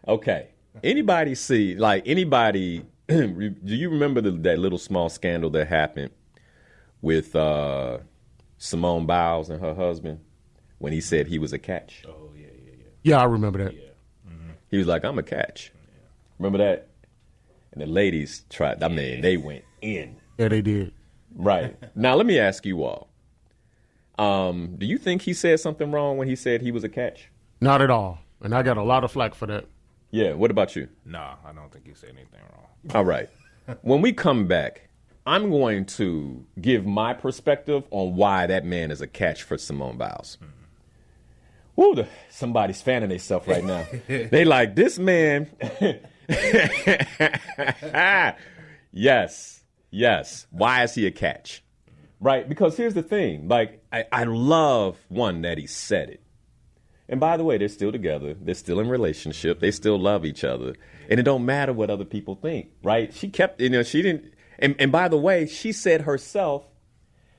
Okay. Anybody see, like, anybody, do you remember that little small scandal that happened with Simone Biles and her husband when he said he was a catch? Oh, yeah. Yeah, I remember that. Yeah. Mm-hmm. He was like, I'm a catch. Yeah. Remember that? And the ladies tried, I mean, they went in. Yeah, they did. Right. Now, let me ask you all. Do you think he said something wrong when he said he was a catch? Not at all. And I got a lot of flack for that. Yeah. What about you? Nah, I don't think he said anything wrong. All right. When we come back, I'm going to give my perspective on why that man is a catch for Simone Biles. Woo, somebody's fanning themselves right now. They like, this man. Yes. Why is he a catch? Right? Because here's the thing. Like, I love, one, that he said it. And by the way, they're still together. They're still in relationship. They still love each other. And it don't matter what other people think, right? She kept, she didn't. And by the way, she said herself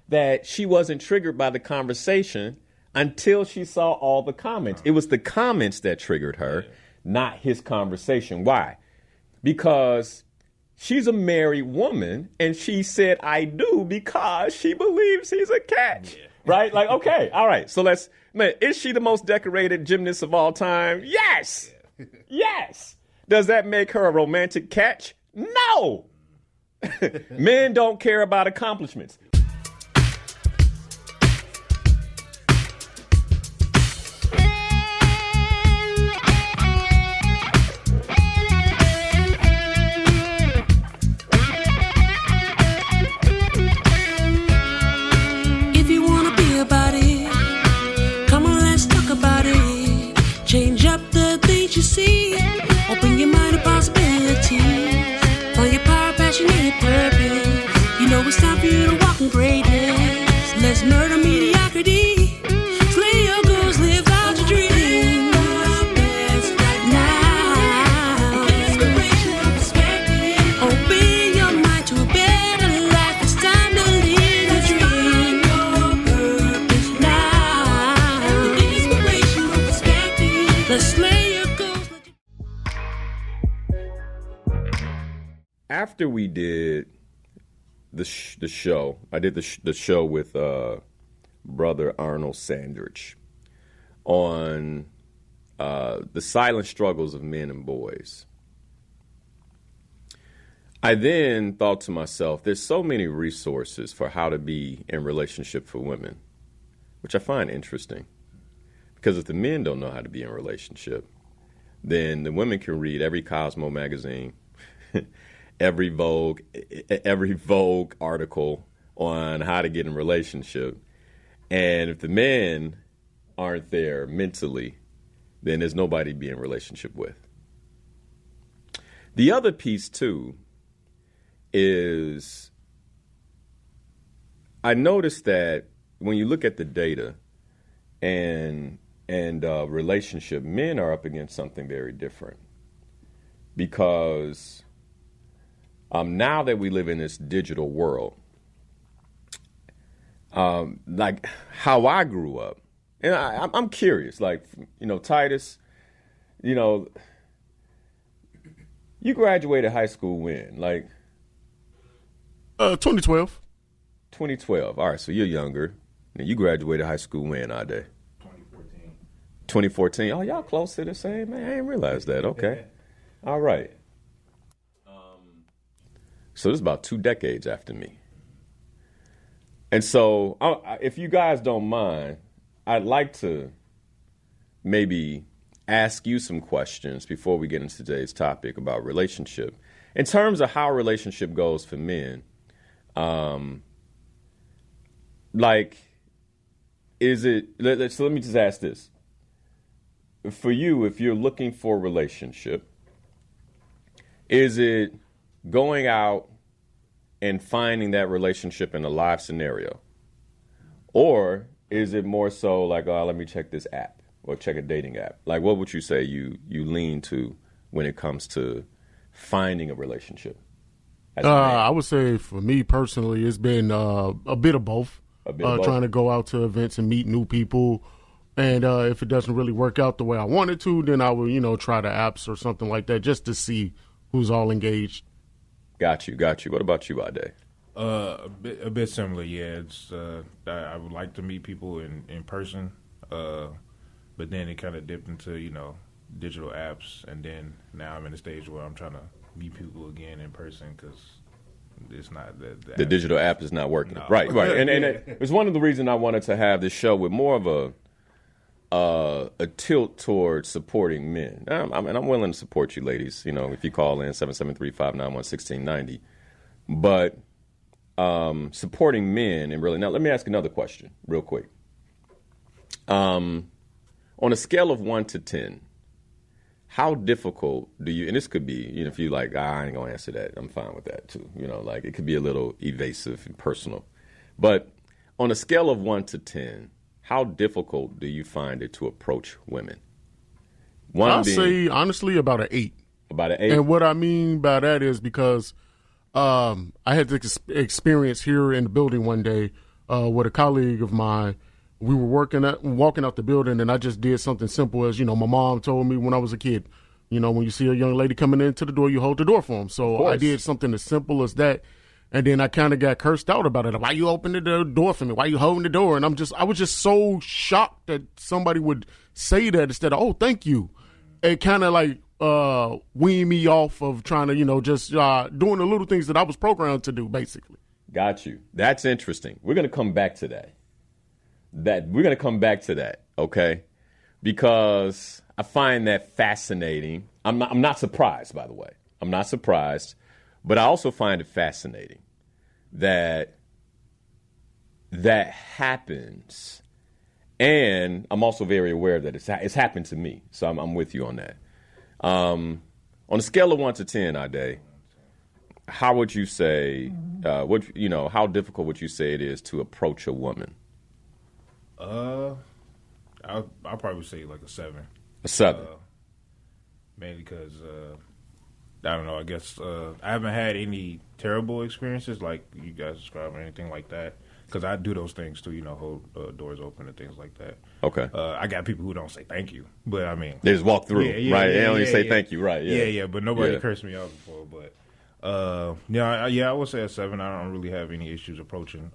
that she wasn't triggered by the conversation until she saw all the comments. It was the comments that triggered her, not his conversation. Why? Because she's a married woman, and she said, I do, because she believes he's a catch. Yeah. Right? Like, okay, all right. So is she the most decorated gymnast of all time? Yes. Yeah. Yes. Does that make her a romantic catch? No. Men don't care about accomplishments. Change up the things you see. Open your mind to possibilities. Find your power, passion, and your purpose. You know it's time for you to walk in greatness. Let's murder mediocrity. Slay your goals, live out your dreams. Right now. Inspirational perspective. Open your mind to a better life. It's time to live your dream. Your purpose now. Inspirational perspective. Let's slay your goals. After we did the show, I did the show with Brother Arnold Sandridge on the silent struggles of men and boys. I then thought to myself, there's so many resources for how to be in relationship for women, which I find interesting. Because if the men don't know how to be in a relationship, then the women can read every Cosmo magazine, every Vogue article on how to get in a relationship. And if the men aren't there mentally, then there's nobody to be in a relationship with. The other piece, too, is I noticed that when you look at the data and relationship, men are up against something very different. Because now that we live in this digital world, like how I grew up, and I'm curious, like, Titus, you graduated high school when? Like 2012. 2012. All right, so you're younger. And you graduated high school when, Ade? 2014. 2014. Oh, y'all close to the same, man. I didn't realize that. Okay. All right. So this is about 2 decades after me. And so if you guys don't mind, I'd like to maybe ask you some questions before we get into today's topic about relationship. In terms of how a relationship goes for men, is it, so let me just ask this. For you, if you're looking for a relationship, is it going out and finding that relationship in a live scenario? Or is it more so like, oh, let me check this app or check a dating app? Like, what would you say you lean to when it comes to finding a relationship? I would say for me personally, it's been a bit of both. Trying to go out to events and meet new people, And if it doesn't really work out the way I want it to, then I will, try the apps or something like that just to see who's all engaged. Got you. What about you, Ade? A bit similar, yeah. It's I would like to meet people in person, but then it kind of dipped into digital apps, and then now I'm in a stage where I'm trying to meet people again in person because it's not the digital app is not working. No. Right. And it's one of the reasons I wanted to have this show with more of a tilt towards supporting men. I'm willing to support you, ladies. If you call in 773-591-1690, but supporting men and really now. Let me ask another question, real quick. On a scale of 1 to 10, how difficult do you? And this could be, if you like, I ain't gonna answer that. I'm fine with that too. Like it could be a little evasive and personal, but on a scale of 1 to 10. How difficult do you find it to approach women? I'll say, honestly, about an 8. About an 8? And what I mean by that is because I had this experience here in the building one day with a colleague of mine. We were walking out the building, and I just did something simple as, my mom told me when I was a kid, when you see a young lady coming into the door, you hold the door for them. So I did something as simple as that. And then I kind of got cursed out about it. Why you opening the door for me? Why you holding the door? And I was just so shocked that somebody would say that instead of, oh, thank you. It kind of like weaned me off of trying to, just doing the little things that I was programmed to do, basically. Got you. That's interesting. We're going to come back to that. We're going to come back to that, okay? Because I find that fascinating. I'm not surprised, by the way. I'm not surprised. But I also find it fascinating that happens, and I'm also very aware that it's happened to me. So I'm with you on that. On a scale of 1 to 10, Ade, how would you say? How difficult would you say it is to approach a woman? I'll probably say like a 7. A 7. Mainly because. I don't know. I guess I haven't had any terrible experiences like you guys described or anything like that. Because I do those things too, hold doors open and things like that. Okay. I got people who don't say thank you, but I mean they just walk through, right? They don't even say thank you, right? Yeah. But nobody cursed me out before. But I would say a 7. I don't really have any issues approaching.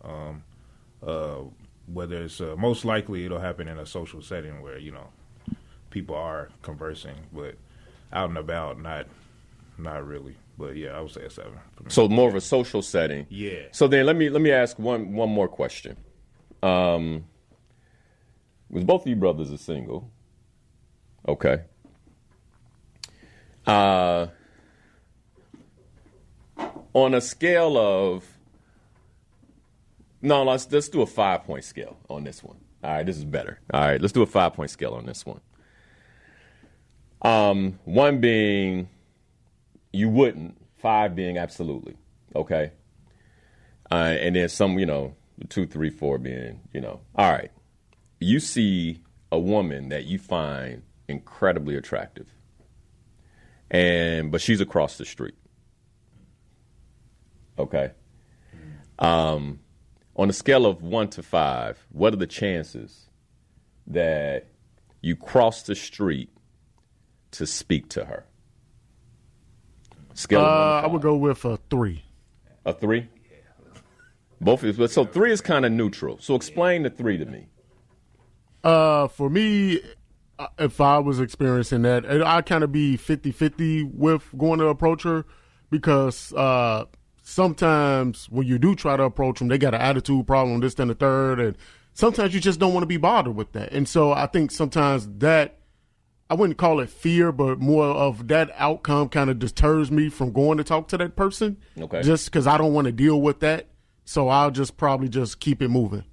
Whether it's most likely it'll happen in a social setting where people are conversing, but out and about, not really, but yeah, I would say a 7. So more of a social setting. Yeah. So then let me ask one more question. Was both of you brothers are single? Okay. On a scale of let's do a 5-point scale on this one. All right, this is better. All right, let's do a 5-point scale on this one. 1 being you wouldn't, 5 being absolutely, okay? And then some, 2, 3, 4 being, all right. You see a woman that you find incredibly attractive, but she's across the street, okay? On a scale of 1 to 5, what are the chances that you cross the street to speak to her? Scale of 1 to 5. I would go with a 3. A 3? Yeah. Both of you. So 3 is kind of neutral. So explain the 3 to me. For me, if I was experiencing that, I'd kind of be 50-50 with going to approach her because sometimes when you do try to approach them, they got an attitude problem, this, and the third, and sometimes you just don't want to be bothered with that. And so I think sometimes that, I wouldn't call it fear, but more of that outcome kind of deters me from going to talk to that person. Okay. Just because I don't want to deal with that. So I'll just probably just keep it moving.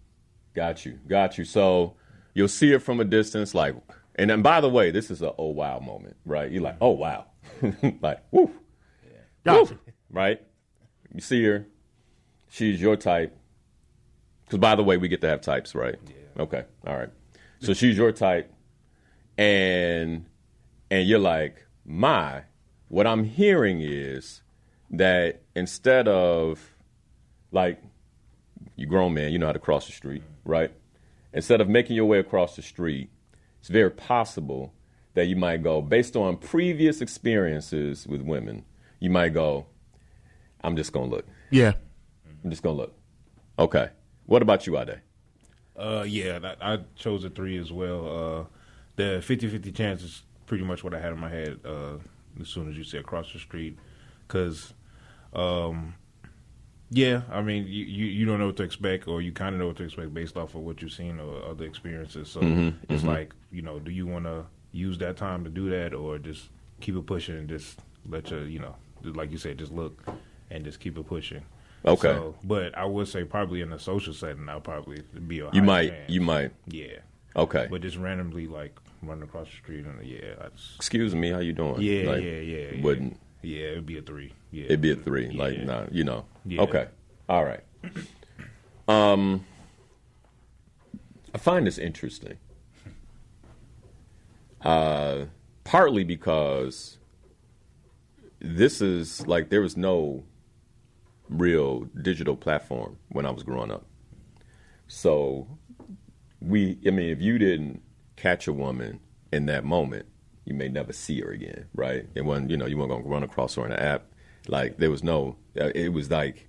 Got you. So you'll see it from a distance, like, and then by the way, this is a oh wow moment, right? You're like, oh wow. Like, woo. Yeah. Gotcha. Woo. Right? You see her. She's your type. Because by the way, we get to have types, right? Yeah. Okay. All right. So she's your type. And you're like, what I'm hearing is that instead of, like, you grown man, you know how to cross the street, right? Instead of making your way across the street it's very possible that you might go, based on previous experiences with women, you might go, I'm just going to look. Yeah. I'm just going to look. Okay. What about you, Ade? Yeah, I chose a 3 as well. The 50-50 chance is pretty much what I had in my head as soon as you said across the street. Because, yeah, I mean, you don't know what to expect, or you kind of know what to expect based off of what you've seen or other experiences. So it's like, you know, do you want to use that time to do that, or just keep it pushing and just let your, you know, like you said, just look and just keep it pushing. Okay. So, but I would say probably in a social setting, I'll probably be a You higher might. chance. You might. Yeah. Okay. But just randomly, like, running across the street, and I just, Excuse me, how you doing? yeah, Like, yeah. Wouldn't. Yeah, it'd be a 3. Yeah. It'd be a 3. Yeah. Like, nah, you know. Yeah. Okay. All right. I find this interesting. Partly because this is like there was no real digital platform when I was growing up. So if you didn't catch a woman in that moment, you may never see her again, right? It wasn't, you weren't going to run across her in an app. Like there was no, it was like,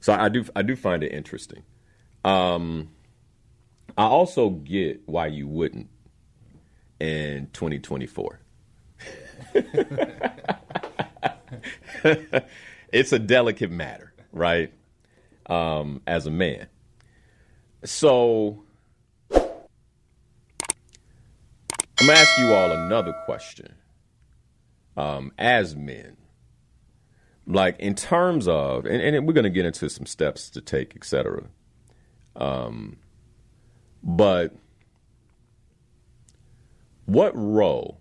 so I do find it interesting. I also get why you wouldn't in 2024. It's a delicate matter, right? As a man. So I'm going to ask you all another question. As men, like in terms of, and we're going to get into some steps to take, et cetera. But what role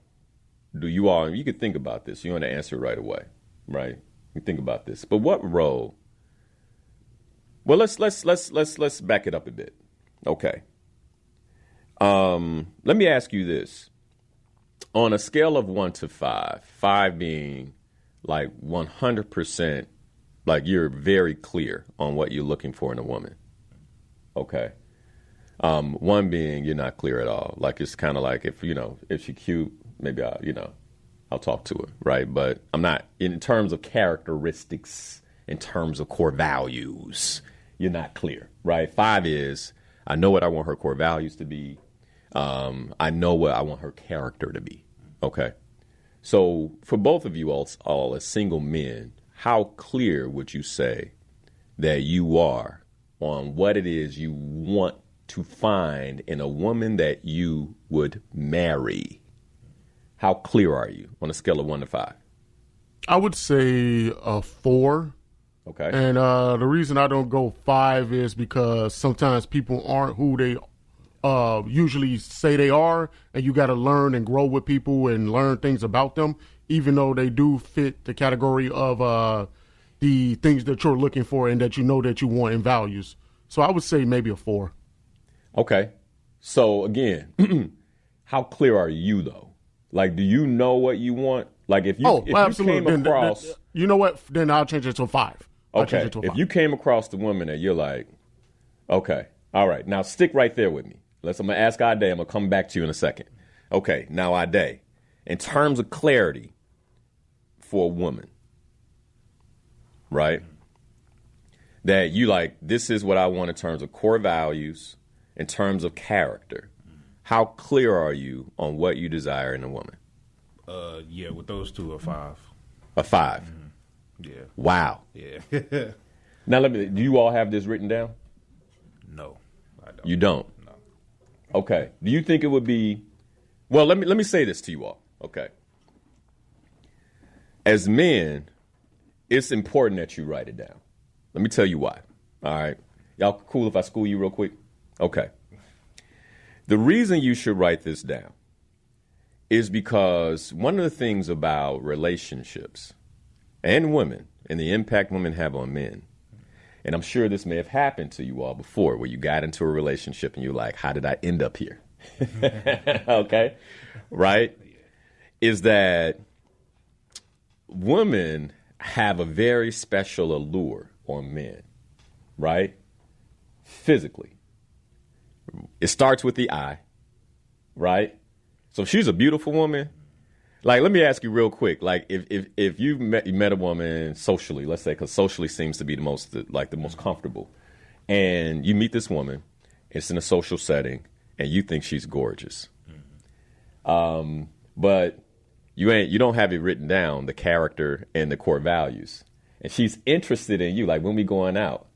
do you all, you can think about this, you want to answer right away, right? You think about this, but what role, well, let's back it up a bit. Okay. Let me ask you this. On a scale of 1 to 5, 5 being like 100%, like you're very clear on what you're looking for in a woman. Okay. 1 being you're not clear at all. Like it's kind of like if she's cute, maybe I'll talk to her, right? But I'm not, in terms of characteristics, in terms of core values, you're not clear, right? 5 is I know what I want her core values to be. I know what I want her character to be. Okay. So for both of you all as single men, how clear would you say that you are on what it is you want to find in a woman that you would marry? How clear are you on a scale of 1 to 5? I would say a 4. Okay. And the reason I don't go 5 is because sometimes people aren't who they usually say they are, and you got to learn and grow with people and learn things about them, even though they do fit the category of the things that you're looking for and that you know that you want and values. So I would say maybe a 4. Okay. So again, how clear are you though? Like, do you know what you want? Like if you came across, you know what? Then I'll change it to a 5. Okay. If you came across the woman that you're like, okay, all right, now stick right there with me. I'm going to ask Ade. I'm going to come back to you in a second. Okay, now Ade, in terms of clarity for a woman, right, that you like, this is what I want in terms of core values, in terms of character. How clear are you on what you desire in a woman? Yeah, with those 2, a 5. A 5? Mm-hmm. Yeah. Wow. Yeah. Now, do you all have this written down? No, I don't. You don't? No. Okay. Do you think it would be, well, let me say this to you all, okay? As men, it's important that you write it down. Let me tell you why, all right? Y'all cool if I school you real quick? Okay. The reason you should write this down is because one of the things about relationships and women and the impact women have on men, and I'm sure this may have happened to you all before where you got into a relationship and you're like, how did I end up here? Okay, right? Is that women have a very special allure on men, right? Physically. It starts with the eye, right? So if she's a beautiful woman, like, let me ask you real quick. Like, if you met a woman socially, let's say, because socially seems to be the most comfortable, and you meet this woman, it's in a social setting, and you think she's gorgeous, but you don't have it written down, the character and the core values, and she's interested in you, like when we going out,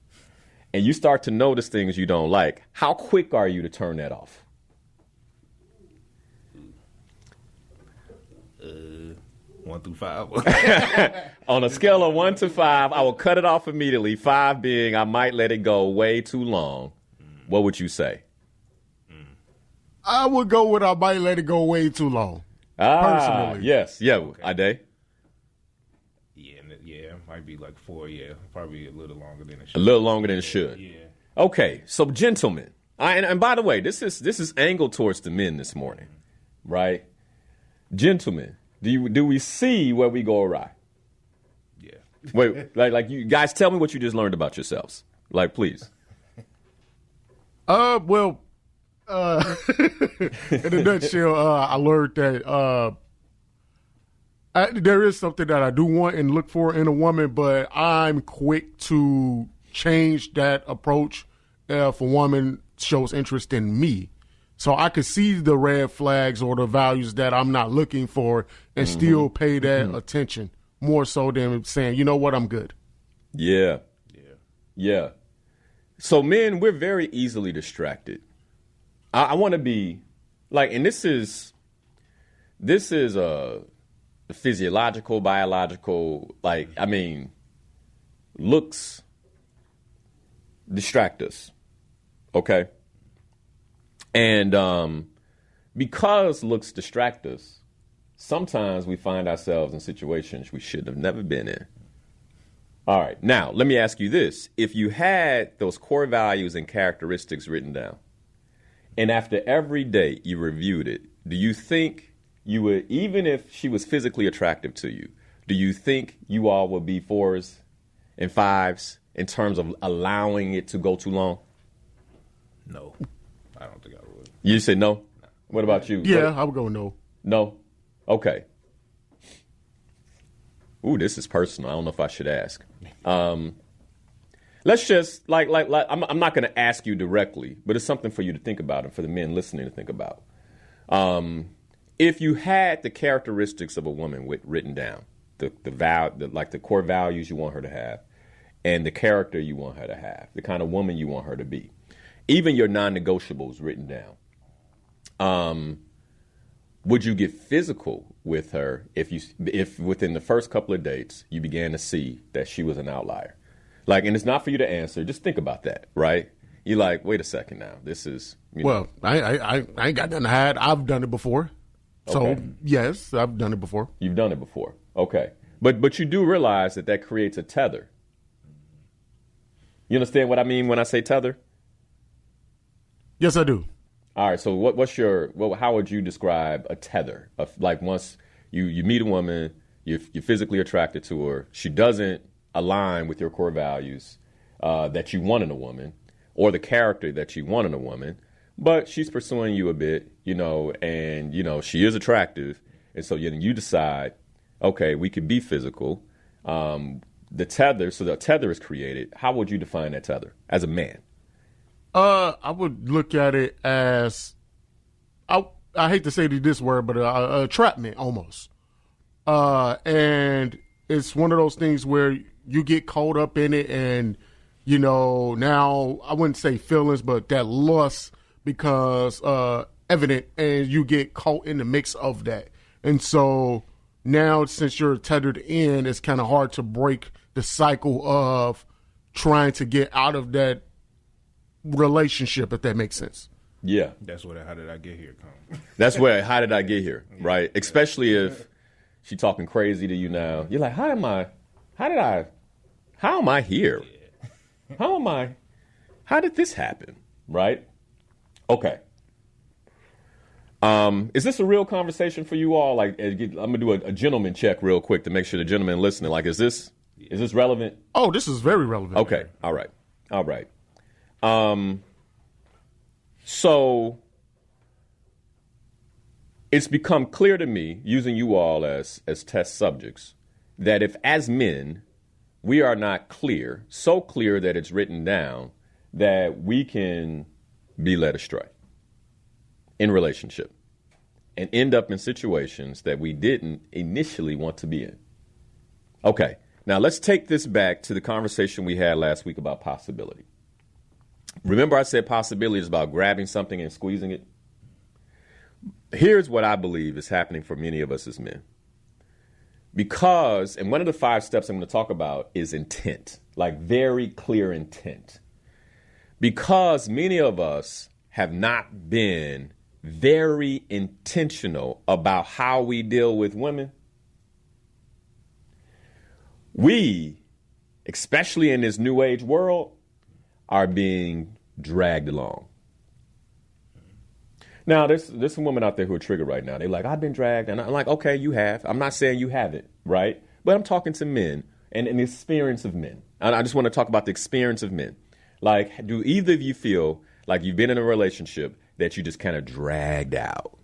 and you start to notice things you don't like. How quick are you to turn that off? 1 through 5. On a scale of 1 to 5, I will cut it off immediately. 5 being I might let it go way too long. What would you say? I would go with I might let it go way too long. Personally. Yes. Yeah. Okay. Ade? Yeah, it might be like 4, probably a little longer than it should. A little longer than it should. Yeah. Okay, so gentlemen, and by the way, this is angled towards the men this morning, right? Gentlemen, do we see where we go awry? Yeah. Wait, like you guys, tell me what you just learned about yourselves. Like, please. Well, in a nutshell, I learned that there is something that I do want and look for in a woman, but I'm quick to change that approach if a woman shows interest in me. So I could see the red flags or the values that I'm not looking for and still pay that attention more so than saying, you know what, I'm good. Yeah. So men, we're very easily distracted. I want to be like, and this is a physiological, biological, like, I mean, looks distract us. Okay. And because looks distract us, sometimes we find ourselves in situations we should have never been in. All right. Now, let me ask you this. If you had those core values and characteristics written down, and after every day you reviewed it, do you think you would, even if she was physically attractive to you, do you think you all would be 4s and 5s in terms of allowing it to go too long? No, I don't think I would. You said no? What about you? Yeah, I would go no. No? Okay. Ooh, this is personal. I don't know if I should ask. Let's just, like I'm not going to ask you directly, but it's something for you to think about and for the men listening to think about. If you had the characteristics of a woman written down, the core values you want her to have, and the character you want her to have, the kind of woman you want her to be, even your non-negotiables written down, would you get physical with her if within the first couple of dates you began to see that she was an outlier? Like, and it's not for you to answer. Just think about that, right? You're like, wait a second now. This is, well, I ain't got nothing to hide. I've done it before. So, yes, I've done it before. You've done it before. Okay. But you do realize that creates a tether. You understand what I mean when I say tether? Yes, I do. All right. So how would you describe a tether? Like, once you meet a woman, you're physically attracted to her, she doesn't align with your core values that you want in a woman or the character that you want in a woman, but she's pursuing you a bit, and, she is attractive. And so you decide, okay, we could be physical. The tether is created. How would you define that tether as a man? I would look at it as, I hate to say this word, but a entrapment almost. And it's one of those things where you get caught up in it and, now I wouldn't say feelings, but that lust becomes evident and you get caught in the mix of that. And so now since you're tethered in, it's kind of hard to break the cycle of trying to get out of that relationship, if that makes sense. Yeah. That's where the how did I get here come. That's where how did I get here, right? Especially if she talking crazy to you now. You're like, how am I here? How did this happen, right? Okay. Is this a real conversation for you all? Like, I'm gonna do a gentleman check real quick to make sure the gentleman listening. Like, is this relevant? Oh, this is very relevant. Okay. All right. So it's become clear to me, using you all as test subjects, that if as men we are not clear, so clear that it's written down, that we can be led astray in relationship and end up in situations that we didn't initially want to be in. Okay, now let's take this back to the conversation we had last week about possibility. Remember I said possibility is about grabbing something and squeezing it? Here's what I believe is happening for many of us as men. Because, and one of the 5 steps I'm going to talk about is intent, like very clear intent. Because many of us have not been very intentional about how we deal with women, we, especially in this new age world, are being dragged along. Now, there's some women out there who are triggered right now. They're like, I've been dragged. And I'm like, okay, you have. I'm not saying you haven't, right? But I'm talking to men and the experience of men. And I just want to talk about the experience of men. Like, do either of you feel like you've been in a relationship that you just kind of dragged out?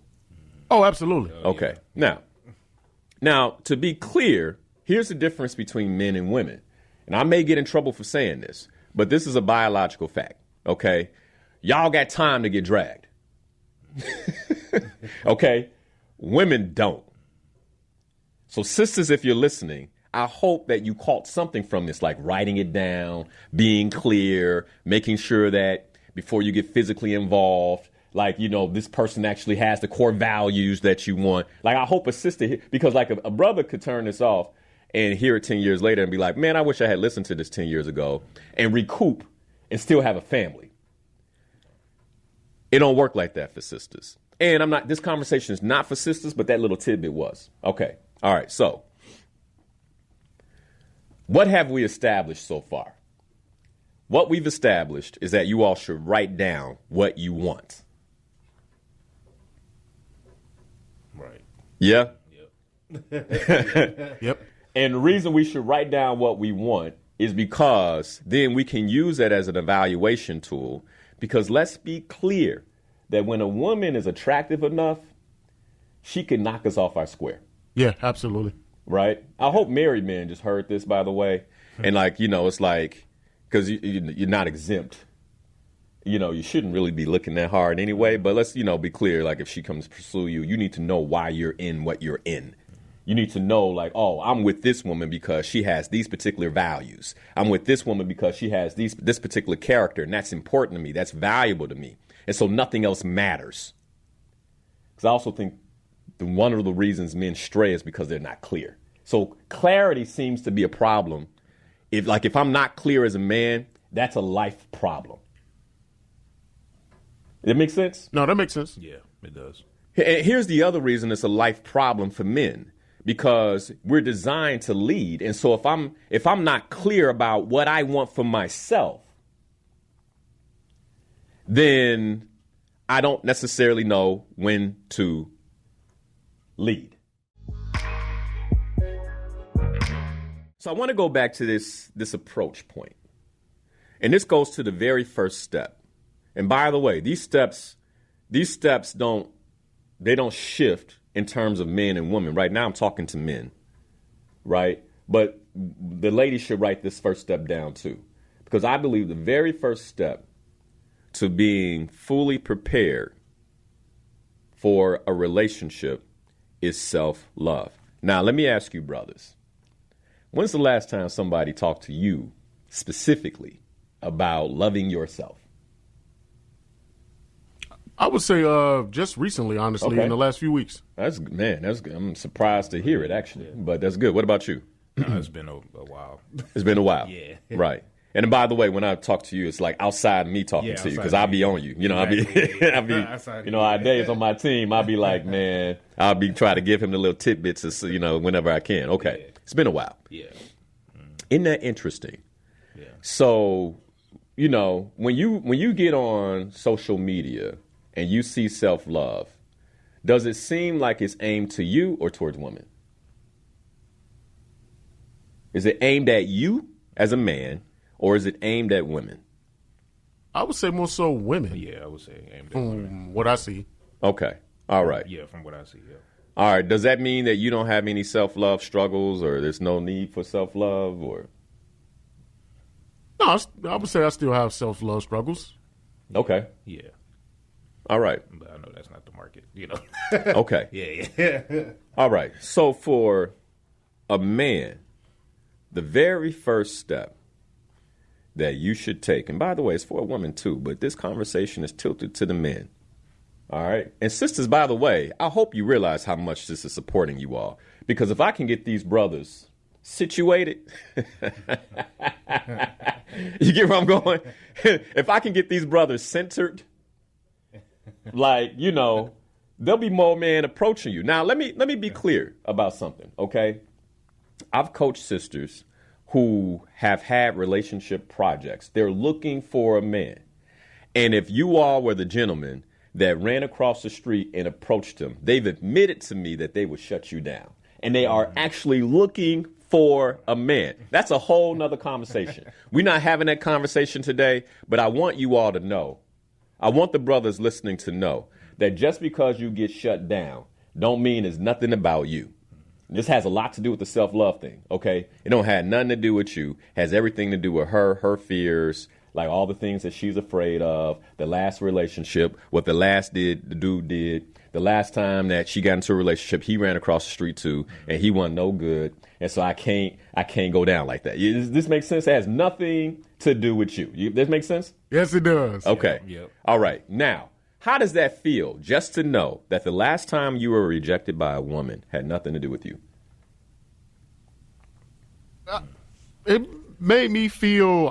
Oh, absolutely. Okay. Now, to be clear, here's the difference between men and women. And I may get in trouble for saying this, but this is a biological fact, okay? Y'all got time to get dragged. Okay? Women don't. So sisters, if you're listening, I hope that you caught something from this, like writing it down, being clear, making sure that before you get physically involved, like, you know, this person actually has the core values that you want. Like, I hope a sister, because like a brother could turn this off and hear it 10 years later and be like, man, I wish I had listened to this 10 years ago, and recoup and still have a family. It don't work like that for sisters. And this conversation is not for sisters, but that little tidbit was. Okay. All right. So what have we established so far? What we've established is that you all should write down what you want. Right. Yeah? Yep. Yep. And the reason we should write down what we want is because then we can use that as an evaluation tool. Because let's be clear that when a woman is attractive enough, she can knock us off our square. Yeah, absolutely. Right? I hope married men just heard this, by the way. And like, you know, it's like, because you're not exempt. You know, you shouldn't really be looking that hard anyway. But let's, you know, be clear. Like, if she comes to pursue you, you need to know why you're in what you're in. You need to know, like, oh, I'm with this woman because she has these particular values. I'm with this woman because she has this particular character, and that's important to me. That's valuable to me. And so nothing else matters. Because I also think one of the reasons men stray is because they're not clear. So clarity seems to be a problem. If I'm not clear as a man, that's a life problem. Does that make sense? No, that makes sense. Yeah, it does. And here's the other reason it's a life problem for men. Because we're designed to lead. And so if I'm not clear about what I want for myself, then I don't necessarily know when to lead. So I want to go back to this approach point. And this goes to the very first step. And by the way, these steps don't shift in terms of men and women. Right now I'm talking to men, right? But the ladies should write this first step down too. Because I believe the very first step to being fully prepared for a relationship is self-love. Now, let me ask you, brothers, when's the last time somebody talked to you specifically about loving yourself? I would say just recently, honestly, Okay. in the last few weeks. That's good. I'm surprised to hear it, actually. But that's good. What about you? It's been a while. It's been a while. Yeah. Right. And by the way, when I talk to you, it's like outside me talking to you, because I'll be on you. You know, I'll be, Outside you know, our days on my team, I'll be like, man, I'll be trying to give him the little tidbits, you know, whenever I can. Okay. Yeah. It's been a while. Yeah. Isn't that interesting? Yeah. So, you know, when you get on social media and you see self-love, does it seem like it's aimed to you or towards women? Is it aimed at you as a man, or is it aimed at women? I would say more so women. Yeah, I would say aimed at women. From what I see. Okay. All right. Yeah, from what I see, yeah. All right. Does that mean that you don't have any self-love struggles, or there's no need for self-love, or? No, I would say I still have self-love struggles. Okay. Yeah. All right. But I know that's not the market, you know. Okay. Yeah. All right. So for a man, the very first step that you should take, and by the way, it's for a woman too, but this conversation is tilted to the men. All right. And sisters, by the way, I hope you realize how much this is supporting you all. Because if I can get these brothers situated, you get where I'm going? If I can get these brothers centered, like, you know, there'll be more men approaching you. Now, let me be clear about something, okay? I've coached sisters who have had relationship projects. They're looking for a man. And if you all were the gentleman that ran across the street and approached him, they've admitted to me that they would shut you down. And they are actually looking for a man. That's a whole nother conversation. We're not having that conversation today, but I want you all to know. I want the brothers listening to know that just because you get shut down don't mean it's nothing about you. This has a lot to do with the self-love thing, okay? It don't have nothing to do with you. It has everything to do with her fears, like all the things that she's afraid of, the last relationship, what the dude did, the last time that she got into a relationship, he ran across the street too, and he wasn't no good. And so I can't go down like that. This makes sense? It has nothing to do with you. This makes sense? Yes, it does. Okay. Yep. All right. Now, how does that feel just to know that the last time you were rejected by a woman had nothing to do with you? It made me feel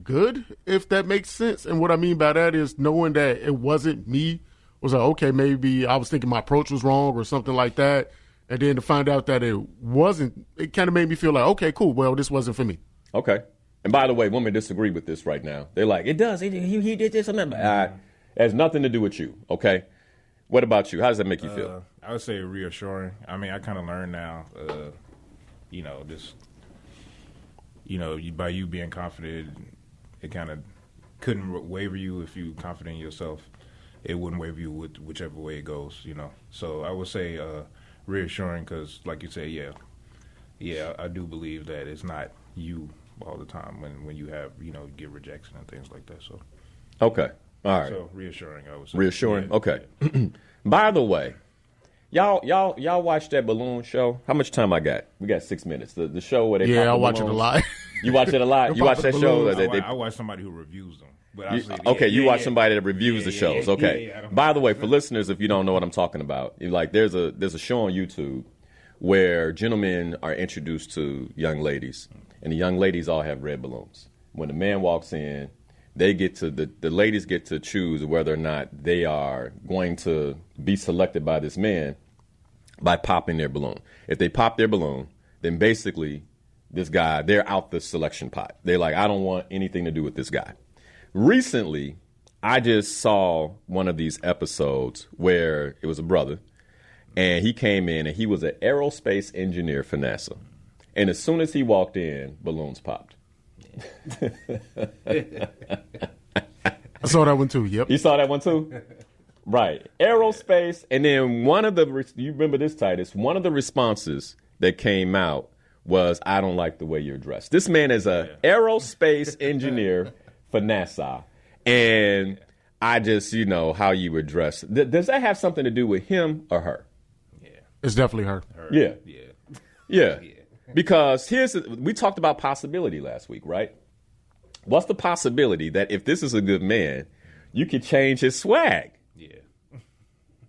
good, if that makes sense. And what I mean by that is knowing that it wasn't me was like, okay, maybe I was thinking my approach was wrong or something like that. And then to find out that it wasn't, it kind of made me feel like, okay, cool. Well, this wasn't for me. Okay. And by the way, women disagree with this right now. They're like, it does. He did this and that. It has nothing to do with you. Okay. What about you? How does that make you feel? I would say reassuring. I mean, I kind of learned now, by you being confident, it kind of couldn't waver you if you confident in yourself. It wouldn't waver you whichever way it goes, you know. So I would say reassuring because, like you say, yeah, I do believe that it's not you all the time when you have, get rejection and things like that. So okay. All right. So reassuring, I would say. Reassuring? Yeah, okay. Yeah. By the way, y'all watch that balloon show? How much time I got? We got 6 minutes. The show where they pop the I watch it a balloons. lot. You watch it a lot? You watch that show? I watch somebody who reviews them. But you watch somebody that reviews the shows. Okay. Yeah, By the way, for listeners, if you don't know what I'm talking about, there's a show on YouTube where gentlemen are introduced to young ladies, and the young ladies all have red balloons. When the man walks in, they get to the ladies get to choose whether or not they are going to be selected by this man by popping their balloon. If they pop their balloon, then basically this guy, they're out the selection pot. They're like, I don't want anything to do with this guy. Recently, I just saw one of these episodes where it was a brother, and he came in, and he was an aerospace engineer for NASA. And as soon as he walked in, balloons popped. I saw that one too. Yep. You saw that one too? Right. Aerospace. And then you remember this, Titus, one of the responses that came out was, I don't like the way you're dressed. This man is an aerospace engineer for NASA. And I just, how you were dressed. Does that have something to do with him or her? Yeah. It's definitely her. Yeah. Yeah. Because we talked about possibility last week, right? What's the possibility that if this is a good man, you could change his swag? Yeah.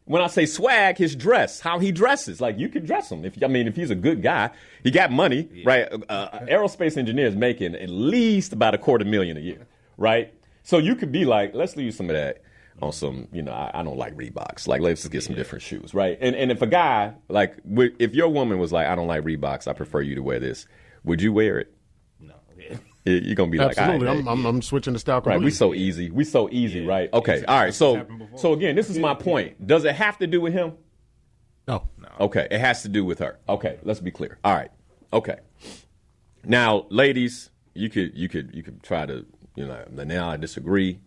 When I say swag, his dress, how he dresses, like you could dress him. If he's a good guy, he got money, right? Aerospace engineers making at least about $250,000 a year, right? So you could be like, let's leave some of that on some, I don't like Reeboks. Like, let's just get some different shoes, right? And if a guy, like, if your woman was like, I don't like Reeboks, I prefer you to wear this, would you wear it? No. Yeah. You're going to be Absolutely. like, I'm switching the style completely. Right, we so easy, right? Okay, all right. So again, this is my point. Does it have to do with him? No. Okay, it has to do with her. Okay, let's be clear. All right. Okay. Now, ladies, you could try to, now I disagree.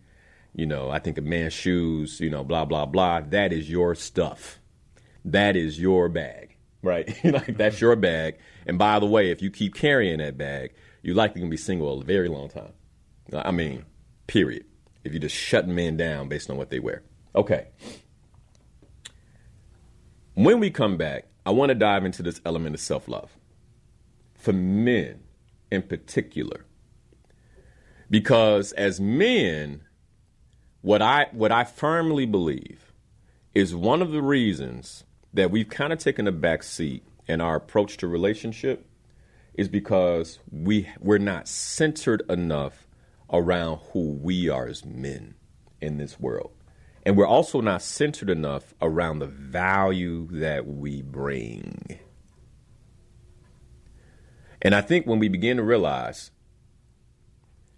I think a man's shoes, blah, blah, blah. That is your stuff. That is your bag, right? Like, that's your bag. And by the way, if you keep carrying that bag, you're likely going to be single a very long time. I mean, period. If you're just shutting men down based on what they wear. Okay. When we come back, I want to dive into this element of self-love for men in particular. Because as men, what I firmly believe is one of the reasons that we've kind of taken a back seat in our approach to relationship is because we're not centered enough around who we are as men in this world. And we're also not centered enough around the value that we bring. And I think when we begin to realize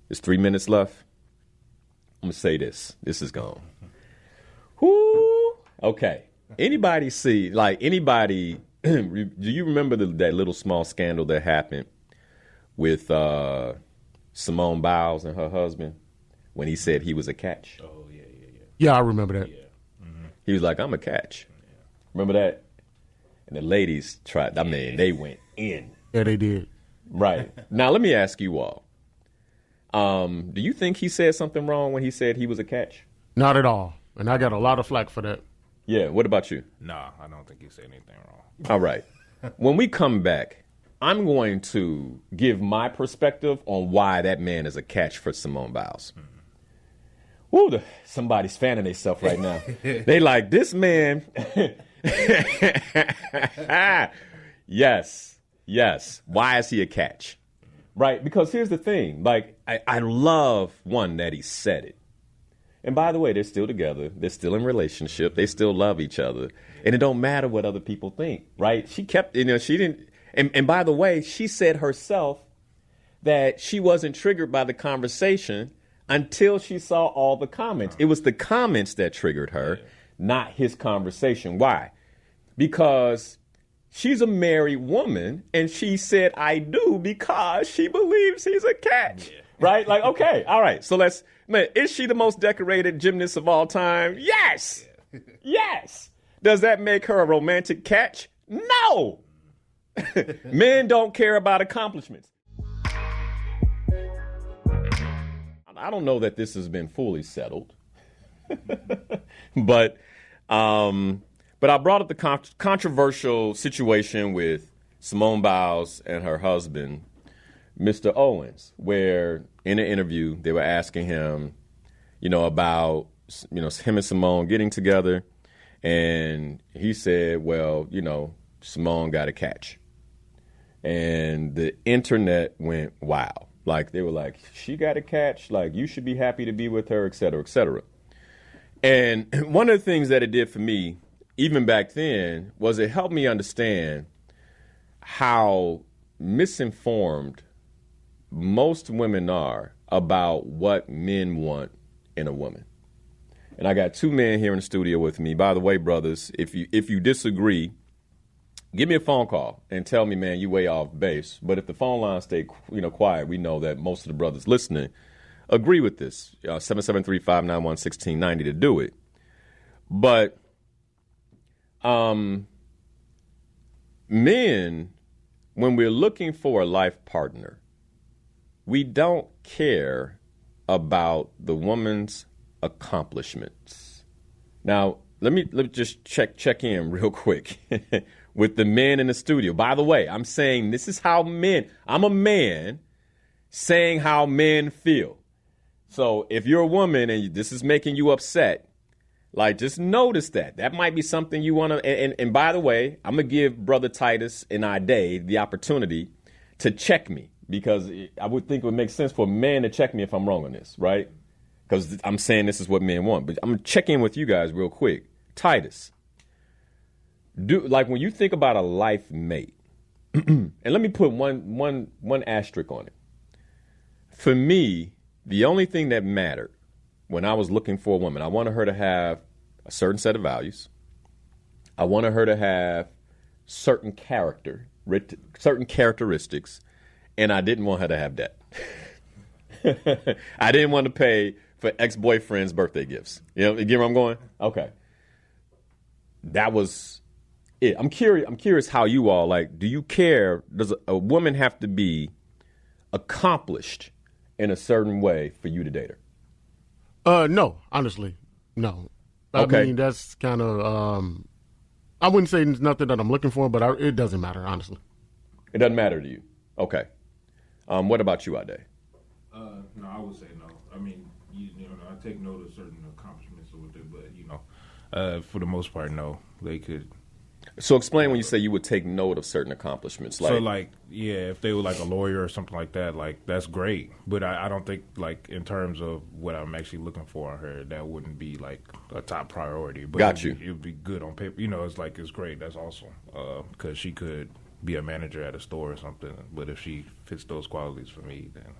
there's 3 minutes left, I'm going to say this. This is gone. Whoo! Okay. Anybody do you remember that little small scandal that happened with Simone Biles and her husband when he said he was a catch? Oh, yeah. Yeah, I remember that. Yeah. Mm-hmm. He was like, I'm a catch. Yeah. Remember that? And the ladies they went in. Yeah, they did. Right. Now, let me ask you all. Do you think he said something wrong when he said he was a catch? Not at all. And I got a lot of flack for that. Yeah. What about you? Nah, I don't think he said anything wrong. All right. When we come back, I'm going to give my perspective on why that man is a catch for Simone Biles. Mm-hmm. Woo, somebody's fanning themselves right now. They like, this man. Yes. Why is he a catch? Right? Because here's the thing. Like, I love, one, that he said it. And by the way, they're still together. They're still in relationship. They still love each other. And it don't matter what other people think, right? She kept, she didn't. And by the way, she said herself that she wasn't triggered by the conversation until she saw all the comments. It was the comments that triggered her, not his conversation. Why? Because she's a married woman, and she said, I do, because she believes he's a catch. Yeah. Right? Like, okay, all right. So is she the most decorated gymnast of all time? Yes. Yeah. Yes. Does that make her a romantic catch? No. Men don't care about accomplishments. I don't know that this has been fully settled, but I brought up the controversial situation with Simone Biles and her husband, Mr. Owens, where in an interview they were asking him, about, him and Simone getting together, and he said, well, Simone got a catch, and the internet went wow. Like, they were like, she got a catch, like, you should be happy to be with her, et cetera, et cetera. And one of the things that it did for me, even back then, was it helped me understand how misinformed most women are about what men want in a woman. And I got 2 men here in the studio with me. By the way, brothers, if you disagree, give me a phone call and tell me, man, you way off base. But if the phone lines stay, quiet, we know that most of the brothers listening agree with this. 773-591-1690 to do it. But men, when we're looking for a life partner, we don't care about the woman's accomplishments. Now, let me just check in real quick with the men in the studio. By the way, I'm saying this is how I'm a man saying how men feel. So if you're a woman and this is making you upset, like, just notice that might be something you want to. And by the way, I'm going to give Brother Titus and Ide the opportunity to check me, because I would think it would make sense for a man to check me if I'm wrong on this, right? Because I'm saying this is what men want. But I'm going to check in with you guys real quick. Titus, when you think about a life mate, and let me put one asterisk on it. For me, the only thing that mattered when I was looking for a woman, I wanted her to have a certain set of values. I wanted her to have certain characteristics, and I didn't want her to have debt. I didn't want to pay for ex-boyfriend's birthday gifts. You get where I'm going? Okay. That was it. I'm curious how you all, like, do you care? Does a woman have to be accomplished in a certain way for you to date her? No, honestly, no. Okay. I mean, that's kind of, I wouldn't say it's nothing that I'm looking for, but it doesn't matter, honestly. It doesn't matter to you. Okay. What about you, Ade? No, I would say no. I mean, I take note of certain accomplishments with it, but for the most part, no. They could. So explain when you say you would take note of certain accomplishments. If they were like a lawyer or something like that, like that's great. But I don't think like in terms of what I'm actually looking for on her, that wouldn't be like a top priority. But Got you. It would be good on paper. It's great. That's awesome because she could be a manager at a store or something. But if she fits those qualities for me, then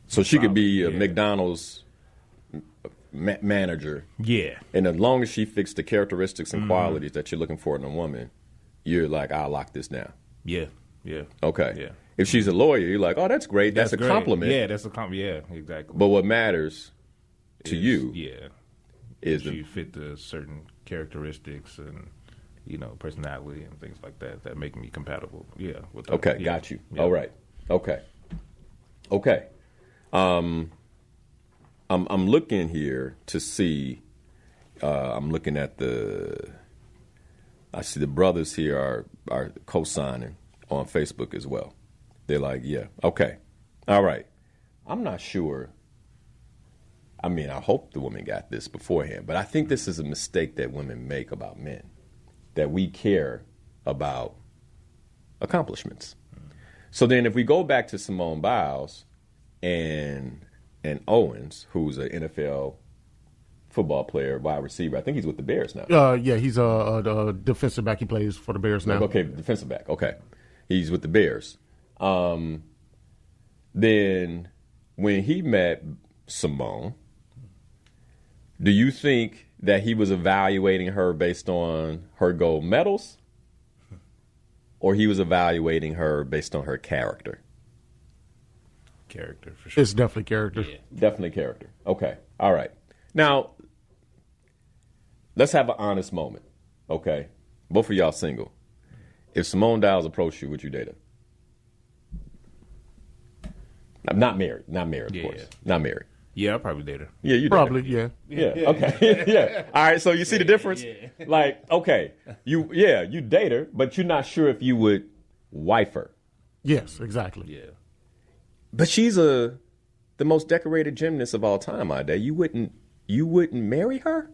so she could be a McDonald's manager. Yeah. And as long as she fits the characteristics and qualities that you're looking for in a woman, you're like, I'll lock this down. Yeah. Yeah. Okay. Yeah. If she's a lawyer, you're like, oh, that's great. That's a great. compliment. Yeah, that's a compliment. Yeah, exactly. But what matters to you is she fit the certain characteristics and, personality and things like that make me compatible. Yeah. With her. Okay, yeah. got you. Yeah. All right. Okay. I'm looking here to see. I'm looking at I see the brothers here are co-signing on Facebook as well. They're like, yeah, okay, all right. I'm not sure. I mean, I hope the woman got this beforehand, but I think this is a mistake that women make about men, that we care about accomplishments. So then if we go back to Simone Biles and Owens, who's an NFL football player, wide receiver, I think he's with the Bears now. Yeah, he's a defensive back. He plays for the Bears now. Okay, defensive back. Okay. He's with the Bears. Then when he met Simone, do you think that he was evaluating her based on her gold medals? Or he was evaluating her based on her character? Character, for sure. It's definitely character. Yeah. Definitely character. Okay. All right. Now, let's have an honest moment. Okay. Both of y'all single. If Simone Biles approached you, would you date her? I'm not married. Not married, of course. Not married. Yeah, I'll probably date her. Yeah, you Probably, date her. yeah. Yeah. Okay. Yeah. All right. So you see the difference? Yeah. Like, okay, you date her, but you're not sure if you would wife her. Yes, exactly. Yeah. But she's the most decorated gymnast of all time, Ade. You wouldn't marry her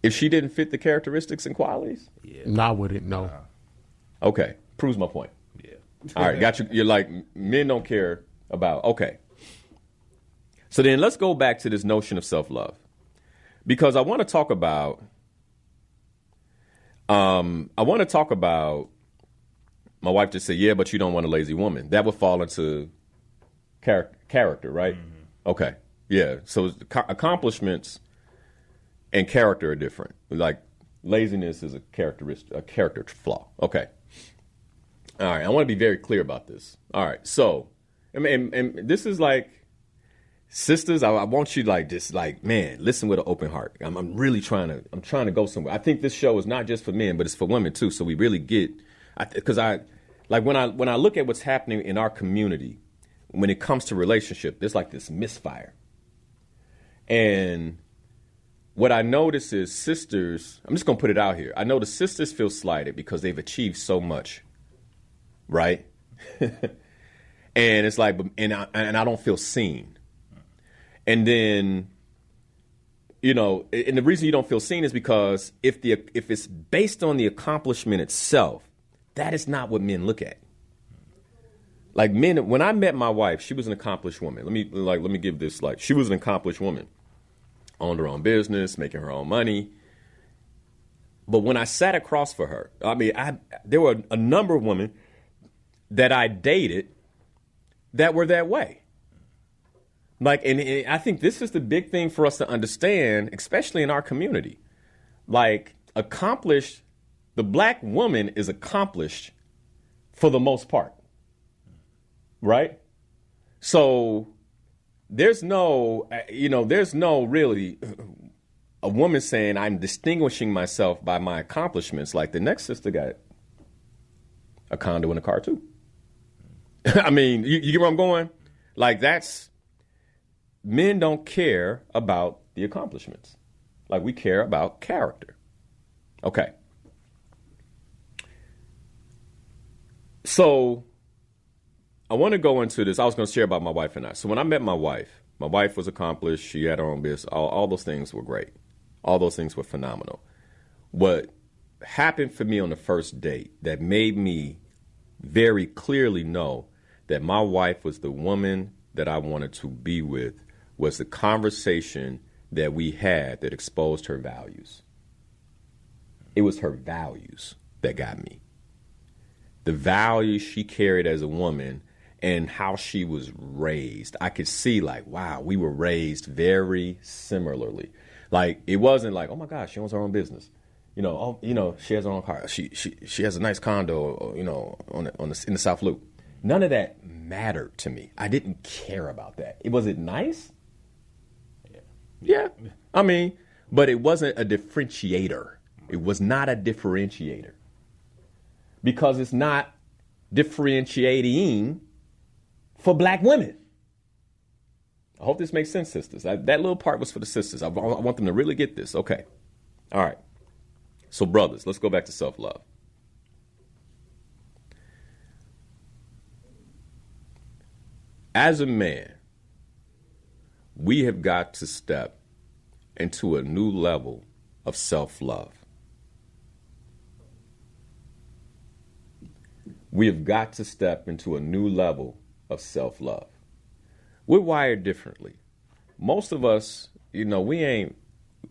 if she didn't fit the characteristics and qualities? Yeah. No, I wouldn't. No. Okay. Proves my point. Yeah. All right. Got you. You're like, men don't care about. Okay. So then let's go back to this notion of self-love, because I want to talk about my wife just said, yeah, but you don't want a lazy woman. That would fall into character, right? Mm-hmm. Okay. Yeah. So accomplishments and character are different. Like laziness is a character flaw. Okay. All right. I want to be very clear about this. All right. So, and this is like, sisters, I want you man, listen with an open heart. I'm really trying to go somewhere. I think this show is not just for men, but it's for women too. So we really get, because when I look at what's happening in our community, when it comes to relationship, there's like this misfire. And what I notice is sisters, I'm just going to put it out here. I know the sisters feel slighted because they've achieved so much, right? And it's like, and I don't feel seen. And then, and the reason you don't feel seen is because if it's based on the accomplishment itself, that is not what men look at. Like men, when I met my wife, she was an accomplished woman. Let me give this, she was an accomplished woman, owned her own business, making her own money. But when I sat across for her, there were a number of women that I dated that were that way. And I think this is the big thing for us to understand, especially in our community. Accomplished, the black woman is accomplished for the most part, right? So there's no, there's no really a woman saying I'm distinguishing myself by my accomplishments. Like the next sister got a condo and a car too. I mean, you get where I'm going? Like men don't care about the accomplishments. Like we care about character. Okay. So I want to go into this. I was going to share about my wife and I. So when I met my wife was accomplished. She had her own business. All those things were great. All those things were phenomenal. What happened for me on the first date that made me very clearly know that my wife was the woman that I wanted to be with was the conversation that we had that exposed her values. It was her values that got me. The values she carried as a woman and how she was raised. I could see like, wow, we were raised very similarly. Like, it wasn't like, oh my gosh, she owns her own business. She has her own car. She has a nice condo, in the South Loop. None of that mattered to me. I didn't care about that. Was it nice? Yeah. I mean, but it wasn't a differentiator. It was not a differentiator. Because it's not differentiating for black women. I hope this makes sense, sisters. That little part was for the sisters. I want them to really get this. Okay. All right. So, brothers, let's go back to self-love. As a man, we have got to step into a new level of self-love. We have got to step into a new level of self-love. We're wired differently. Most of us, we ain't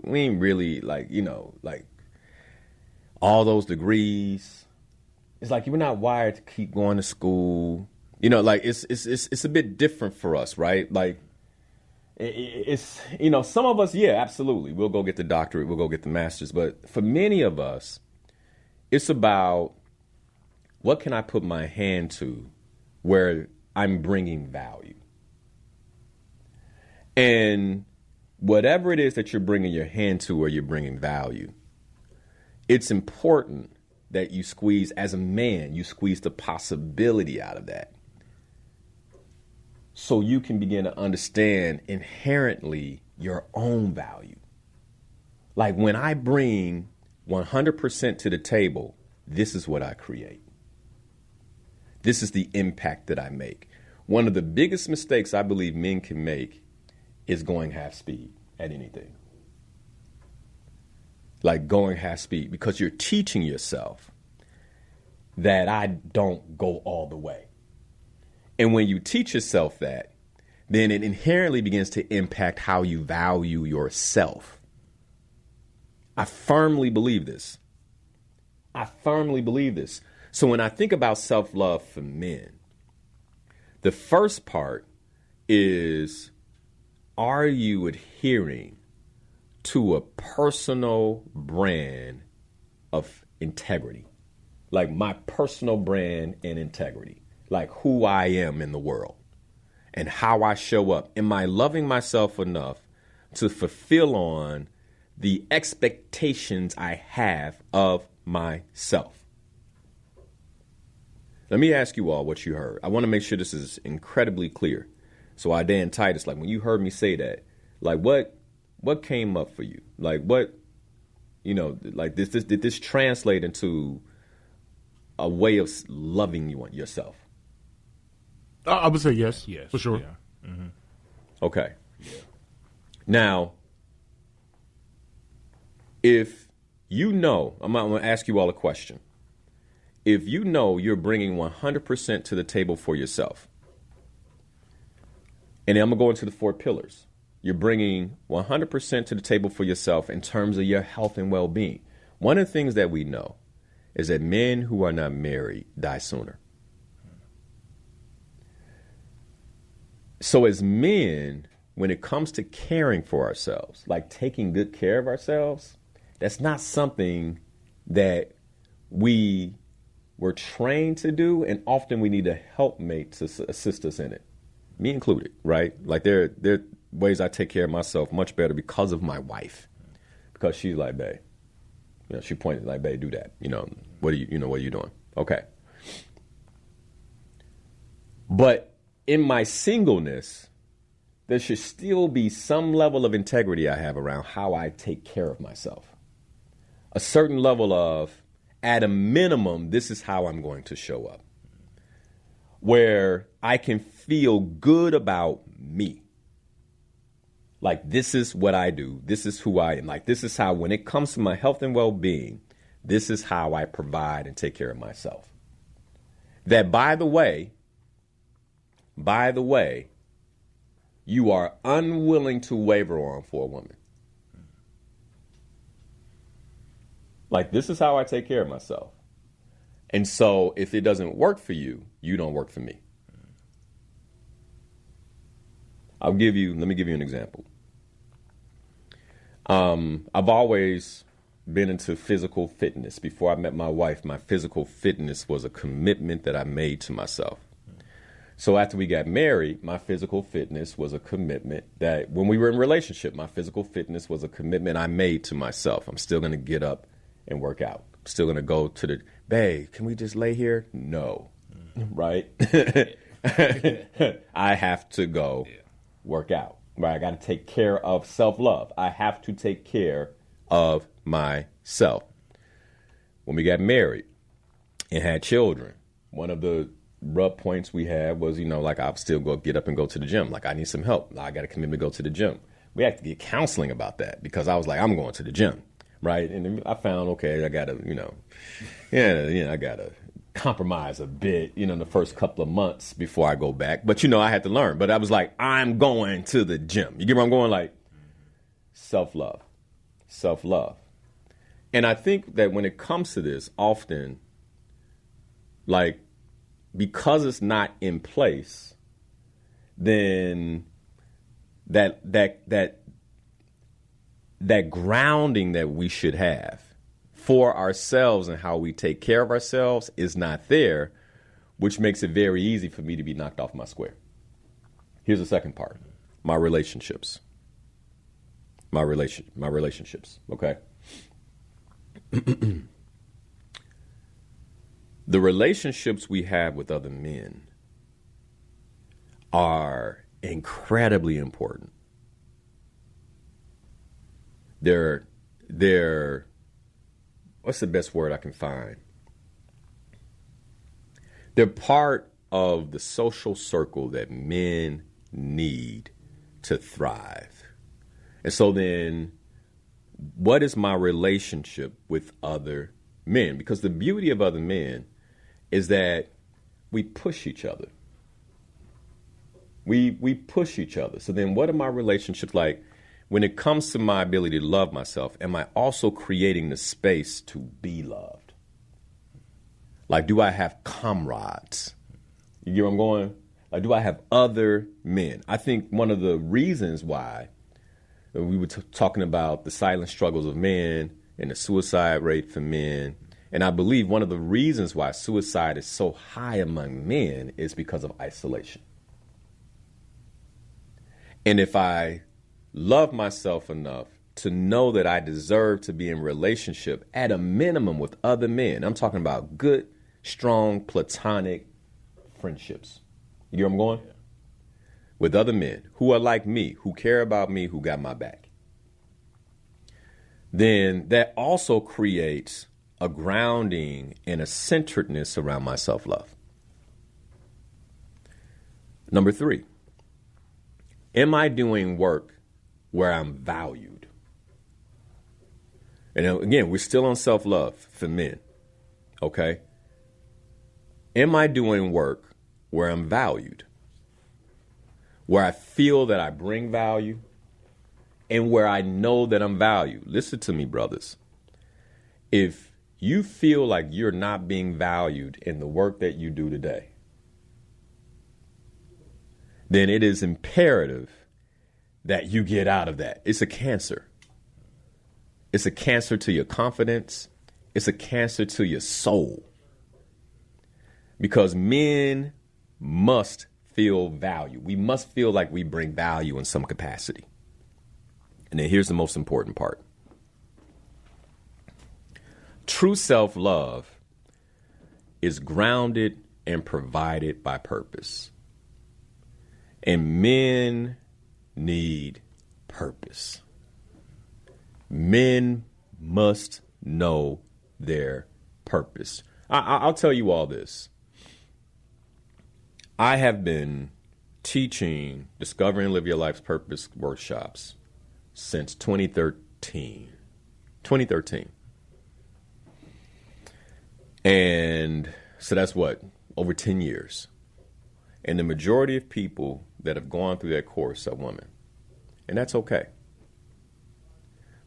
really like all those degrees. It's like we're not wired to keep going to school. It's a bit different for us, right? Like it's some of us, yeah, absolutely. We'll go get the doctorate, we'll go get the master's, but for many of us, it's about what can I put my hand to where I'm bringing value? And whatever it is that you're bringing your hand to where you're bringing value, it's important that you squeeze, as a man, you squeeze the possibility out of that. So you can begin to understand inherently your own value. Like when I bring 100% to the table, this is what I create. This is the impact that I make. One of the biggest mistakes I believe men can make is going half speed at anything. Like going half speed, because you're teaching yourself that I don't go all the way. And when you teach yourself that, then it inherently begins to impact how you value yourself. I firmly believe this. So when I think about self-love for men, the first part is, are you adhering to a personal brand of integrity? Like my personal brand and integrity, like who I am in the world and how I show up. Am I loving myself enough to fulfill on the expectations I have of myself? Let me ask you all what you heard. I want to make sure this is incredibly clear. So Isaiah and Titus, like when you heard me say that, like what came up for you? Like what, like did this translate into a way of loving yourself? I would say yes, for sure. Yeah. Mm-hmm. Okay. Yeah. Now, if I'm going to ask you all a question. If you're bringing 100% to the table for yourself, and I'm going to go into the 4 pillars. You're bringing 100% to the table for yourself in terms of your health and well-being. One of the things that we know is that men who are not married die sooner. So as men, when it comes to caring for ourselves, like taking good care of ourselves, that's not something that we were trained to do, and often we need a helpmate to assist us in it. me included, right? Like there are ways I take care of myself much better because of my wife, because she's like, babe, she pointed like, babe, do that. What are you doing? Okay. But in my singleness, there should still be some level of integrity I have around how I take care of myself. A certain level of, at a minimum, this is how I'm going to show up. Where I can feel good about me. Like, this is what I do. This is who I am. Like, this is how, when it comes to my health and well-being, this is how I provide and take care of myself. That, by the way, you are unwilling to waver on for a woman. Like, this is how I take care of myself. And so if it doesn't work for you, you don't work for me. Let me give you an example. I've always been into physical fitness. Before I met my wife, my physical fitness was a commitment that I made to myself. So after we got married, my physical fitness was a commitment that when we were in a relationship, my physical fitness was a commitment I made to myself. I'm still going to get up and work out. I'm still going to go to the, babe, can we just lay here? No. Right? I have to go work out. Right? I got to take care of self-love. I have to take care of myself. When we got married and had children, one of the rub points we had was, like I'll still get up and go to the gym. Like I need some help. I got a commitment to go to the gym. We had to get counseling about that because I was like, I'm going to the gym. Right. And then I found, okay, I got to, I got to compromise a bit, in the first couple of months before I go back. But, I had to learn. But I was like, I'm going to the gym. You get where I'm going? Like self-love. And I think that when it comes to this, often, like, because it's not in place, then that grounding that we should have for ourselves and how we take care of ourselves is not there, which makes it very easy for me to be knocked off my square. Here's the second part. My relationships. My relationships, okay? The relationships we have with other men are incredibly important. They're what's the best word I can find? They're part of the social circle that men need to thrive. And so then, what is my relationship with other men? Because the beauty of other men is that we push each other. We push each other. So then what are my relationships like? When it comes to my ability to love myself, am I also creating the space to be loved? Like, do I have comrades? You get where I'm going? Like, do I have other men? I think one of the reasons why we were talking about the silent struggles of men and the suicide rate for men, and I believe one of the reasons why suicide is so high among men is because of isolation. And if I love myself enough to know that I deserve to be in relationship at a minimum with other men, I'm talking about good, strong, platonic friendships. You get where I'm going? Yeah. With other men who are like me, who care about me, who got my back. Then that also creates a grounding and a centeredness around my self-love. Number 3, am I doing work where I'm valued? And again, we're still on self-love for men, okay? Am I doing work where I'm valued? Where I feel that I bring value and where I know that I'm valued. Listen to me, brothers. If you feel like you're not being valued in the work that you do today, then it is imperative that you get out of that. It's a cancer. It's a cancer to your confidence. It's a cancer to your soul. Because men must feel value. We must feel like we bring value in some capacity. And then here's the most important part. True self-love is grounded and provided by purpose. And men need purpose. Men must know their purpose. I'll tell you all this. I have been teaching Discover and Live Your Life's Purpose workshops since 2013. And so that's what? Over 10 years. And the majority of people that have gone through that course are women. And that's okay.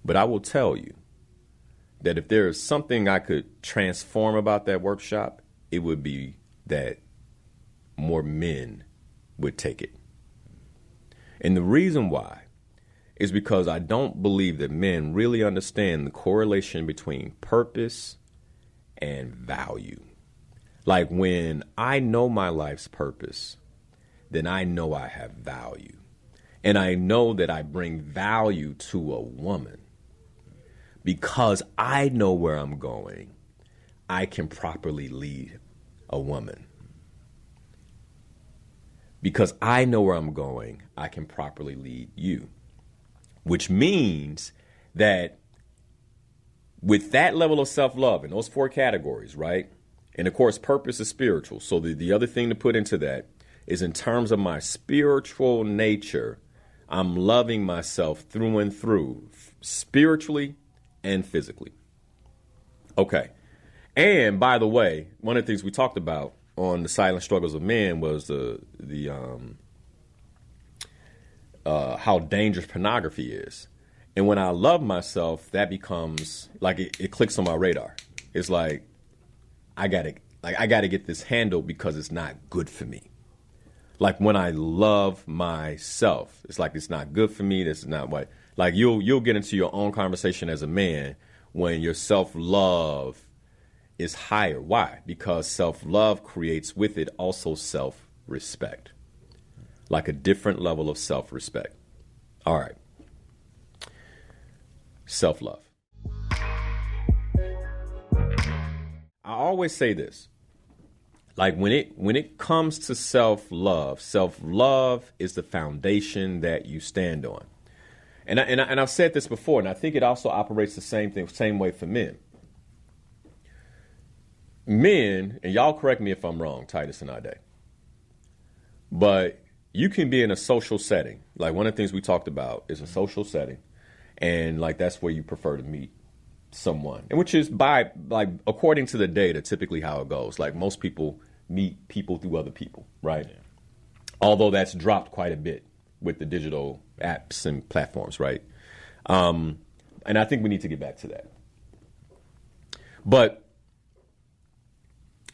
But I will tell you that if there is something I could transform about that workshop, it would be that more men would take it. And the reason why is because I don't believe that men really understand the correlation between purpose and value. Like when I know my life's purpose, then I know I have value. And I know that I bring value to a woman. Because I know where I'm going, I can properly lead a woman. Because I know where I'm going, I can properly lead you. Which means that with that level of self-love in those 4 categories, right? And of course, purpose is spiritual. So the other thing to put into that is in terms of my spiritual nature, I'm loving myself through and through, spiritually and physically. Okay. And by the way, one of the things we talked about on the silent struggles of men was how dangerous pornography is. And when I love myself, that becomes like it clicks on my radar. It's like I gotta get this handled because it's not good for me. Like when I love myself, it's like it's not good for me. This is not what. Like you'll get into your own conversation as a man when your self-love is higher. Why? Because self-love creates with it also self-respect. Like a different level of self-respect. All right. Self-love. I always say this. Like when it comes to self-love is the foundation that you stand on. And I've said this before, and I think it also operates the same way for men. Men, and y'all correct me if I'm wrong, Titus and Ade, but you can be in a social setting. Like one of the things we talked about is a social setting, and like that's where you prefer to meet someone, and which is by like according to the data, typically how it goes. Like most people meet people through other people, right? Yeah. Although that's dropped quite a bit with the digital apps and platforms, right? And I think we need to get back to that. But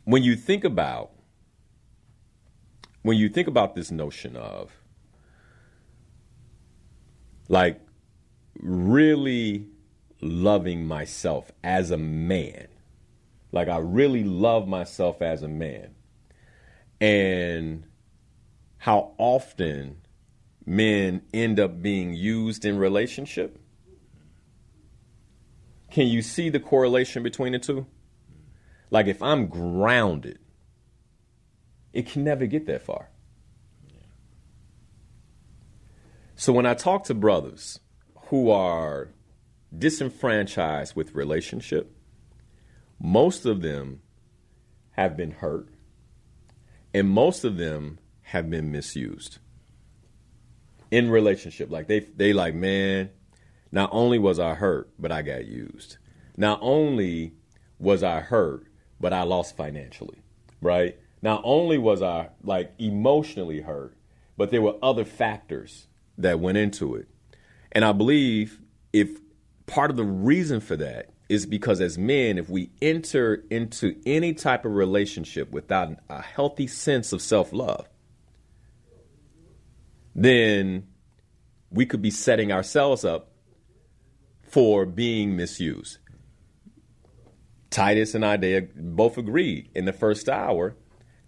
when you think about this notion of like really loving myself as a man, like I really love myself as a man, and how often men end up being used in relationship. Can you see the correlation between the two? Like if I'm grounded, it can never get that far. So when I talk to brothers who are disenfranchised with relationship, most of them have been hurt and most of them have been misused in relationship. Like they like, man, not only was I hurt, but I got used. Not only was I hurt, but I lost financially, right? Not only was I like emotionally hurt, but there were other factors that went into it. And I believe if part of the reason for that is because as men, if we enter into any type of relationship without a healthy sense of self-love, then we could be setting ourselves up for being misused. Titus and I both agreed in the first hour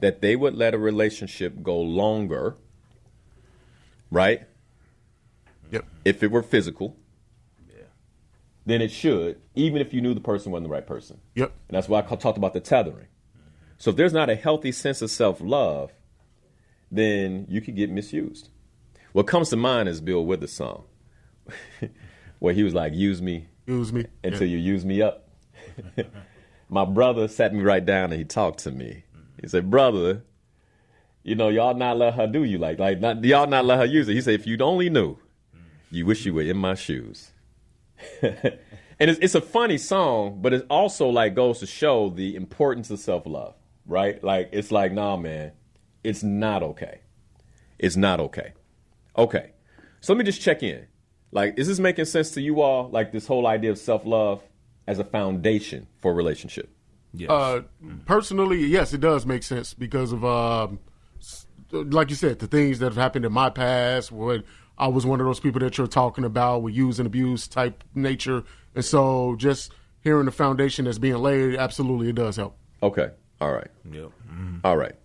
that they would let a relationship go longer, right? Yep. If it were physical, then it should, even if you knew the person wasn't the right person. Yep. And that's why I talked about the tethering. So if there's not a healthy sense of self-love, then you could get misused. What comes to mind is Bill Withers' song, where he was like, use me until you use me up. My brother sat me right down and he talked to me. He said, brother, y'all not let her do you y'all not let her use it. He said, if you only knew, you wish you were in my shoes. And it's a funny song, but it also goes to show the importance of self-love, right? It's nah, man, it's not okay. It's not okay. Okay, so let me just check in. Is this making sense to you all? This whole idea of self-love as a foundation for a relationship? Yes. Personally, yes, it does make sense because of, like you said, the things that have happened in my past when I was one of those people that you're talking about with use and abuse type nature. And so just hearing the foundation that's being laid, absolutely it does help. Okay. All right. Yep. All right.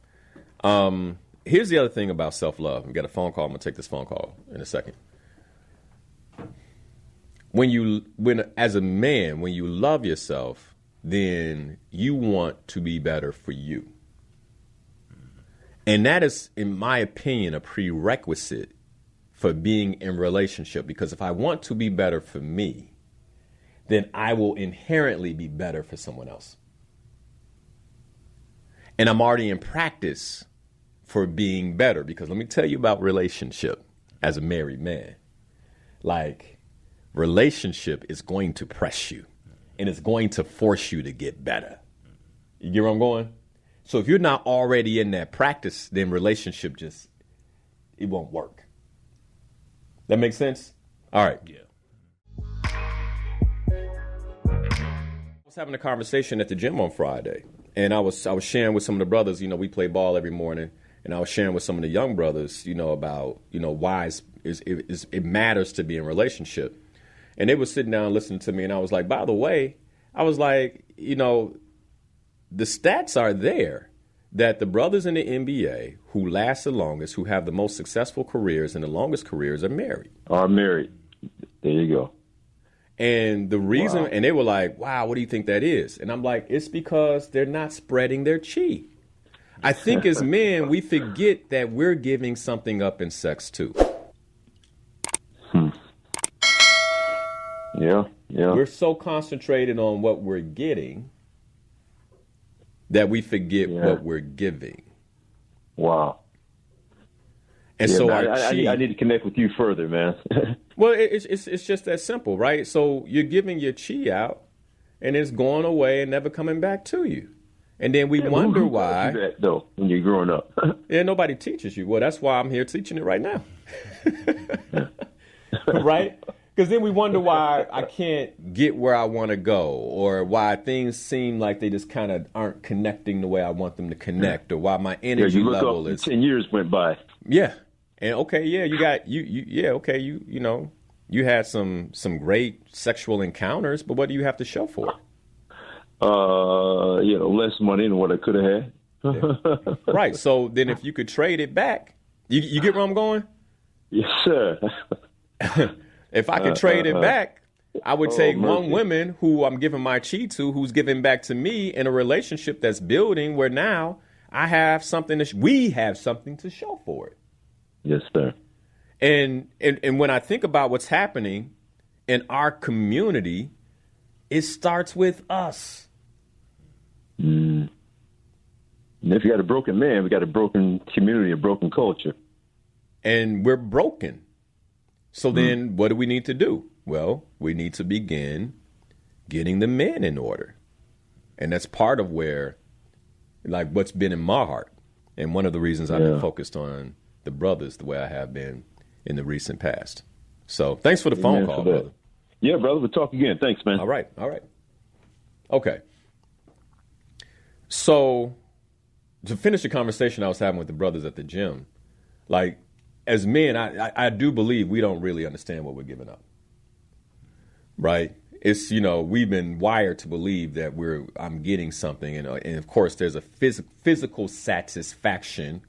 Here's the other thing about self-love. We got a phone call. I'm going to take this phone call in a second. As a man, when you love yourself, then you want to be better for you. And that is, in my opinion, a prerequisite for being in relationship. Because if I want to be better for me, then I will inherently be better for someone else. And I'm already in practice for being better. Because let me tell you about relationship as a married man. Relationship is going to press you. And it's going to force you to get better. You get where I'm going? So if you're not already in that practice, then relationship it won't work. That makes sense? All right. Yeah. I was having a conversation at the gym on Friday, and I was sharing with some of the brothers, we play ball every morning, and I was sharing with some of the young brothers, about, why it matters to be in a relationship. And they were sitting down listening to me, and I was like, by the way, the stats are there that the brothers in the NBA who last the longest, who have the most successful careers and the longest careers are married. Are married. There you go. And the reason, and they were like, wow, what do you think that is? And I'm like, it's because they're not spreading their chi. I think as men, we forget that we're giving something up in sex too. Yeah. We're so concentrated on what we're getting that we forget what we're giving. Wow. And so our chi, I need to connect with you further, man. Well, it's just that simple, right? So you're giving your chi out, and it's going away and never coming back to you. And then we wonder why. You that, though, when you're growing up. Yeah, nobody teaches you. Well, that's why I'm here teaching it right now. Right? Because then we wonder why I can't get where I want to go, or why things seem like they just kind of aren't connecting the way I want them to connect, or why my energy level is. 10 years went by. Yeah. And okay, yeah, you had some great sexual encounters, but what do you have to show for it? Less money than what I could have had. Yeah. Right. So then if you could trade it back, you get where I'm going? Yes, sir. If I could trade it back, I would take one woman who I'm giving my chi to, who's giving back to me in a relationship that's building where now I have something we have something to show for it. Yes, sir. And when I think about what's happening in our community, it starts with us. And if you got a broken man, we got a broken community, a broken culture. And we're broken. So then what do we need to do? Well, we need to begin getting the men in order. And that's part of where, what's been in my heart. And one of the reasons I've been focused on the brothers the way I have been in the recent past. So thanks for the phone call, brother. Yeah, brother. We'll talk again. Thanks, man. All right. Okay. So to finish the conversation I was having with the brothers at the gym, as men, I do believe we don't really understand what we're giving up. Right? it's, we've been wired to believe that I'm getting something. And of course, there's a physical satisfaction.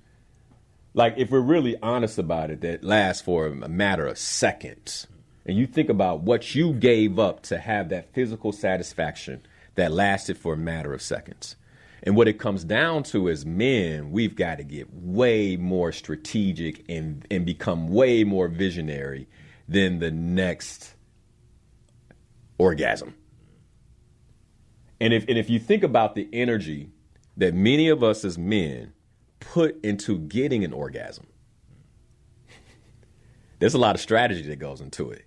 Like, if we're really honest about it, that lasts for a matter of seconds. And you think about what you gave up to have that physical satisfaction that lasted for a matter of seconds. And what it comes down to is, men, we've got to get way more strategic and become way more visionary than the next orgasm. And if you think about the energy that many of us as men put into getting an orgasm, there's a lot of strategy that goes into it.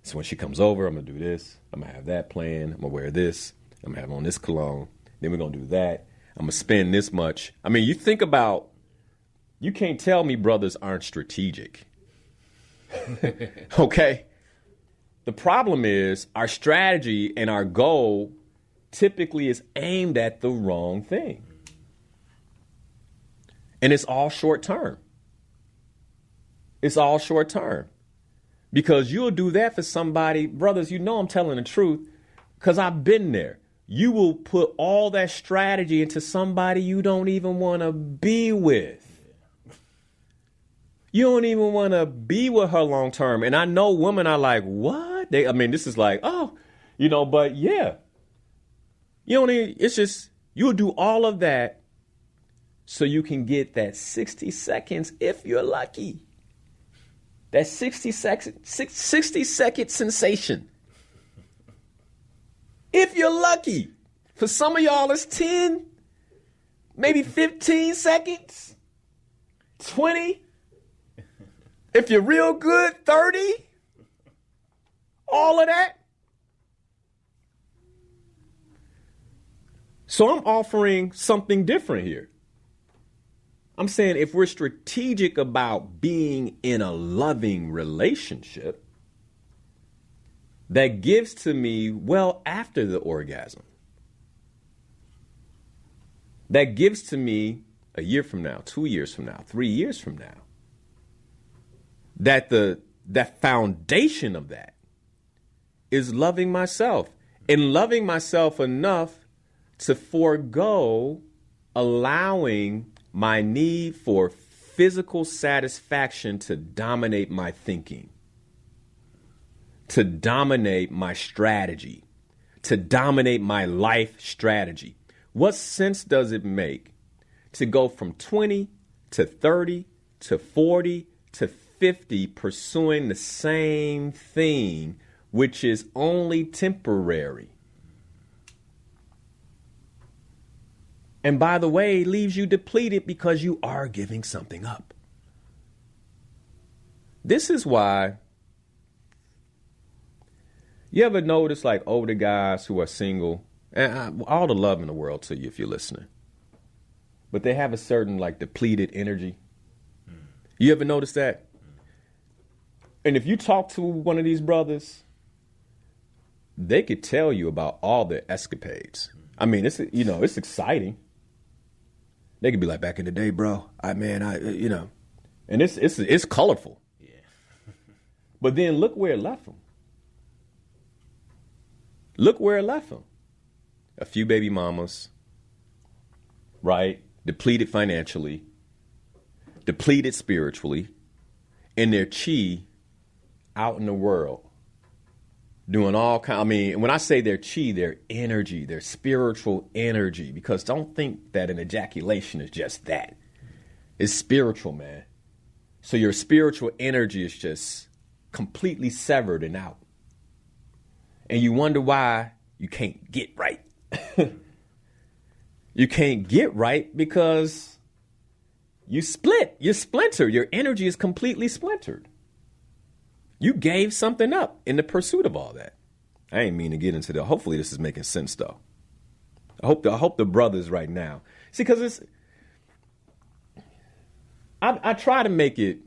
So when she comes over, I'm going to do this. I'm going to have that plan. I'm going to wear this. I'm going to have on this cologne. Then we're going to do that. I'm going to spend this much. I mean, you think about, you can't tell me brothers aren't strategic. Okay? The problem is our strategy and our goal typically is aimed at the wrong thing. And it's all short term. It's all short term. Because you'll do that for somebody, brothers, I'm telling the truth, because I've been there. You will put all that strategy into somebody you don't even want to be with. You don't even want to be with her long term. And I know women are like, what? This is like, but yeah. It's just, you'll do all of that so you can get that 60 seconds if you're lucky. That 60 second sensation. If you're lucky. For some of y'all, it's 10, maybe 15 seconds, 20. If you're real good, 30. All of that. So I'm offering something different here. I'm saying if we're strategic about being in a loving relationship, that gives to me well after the orgasm. That gives to me a year from now, 2 years from now, 3 years from now. That foundation of that is loving myself, and loving myself enough to forego allowing my need for physical satisfaction to dominate my thinking, to dominate my strategy, to dominate my life strategy. What sense does it make to go from 20 to 30 to 40 to 50 pursuing the same thing, which is only temporary? And by the way, leaves you depleted because you are giving something up. This is why you ever notice like older guys who are single, and all the love in the world to you if you're listening, but they have a certain like depleted energy. You ever notice that? And if you talk to one of these brothers, they could tell you about all their escapades. I mean, it's exciting. They could be like, back in the day, bro, and it's colorful. Yeah. But then look where it left them. Look where it left them. A few baby mamas, right? Depleted financially, depleted spiritually, and their chi out in the world. Doing all kind. When I say their chi, their energy, their spiritual energy, because don't think that an ejaculation is just that. It's spiritual, man. So your spiritual energy is just completely severed and out. And you wonder why you can't get right. You can't get right because you split. You're splintered. Your energy is completely splintered. You gave something up in the pursuit of all that. I ain't mean to get into that. Hopefully this is making sense, though. I hope the brothers right now. See, because I try to make it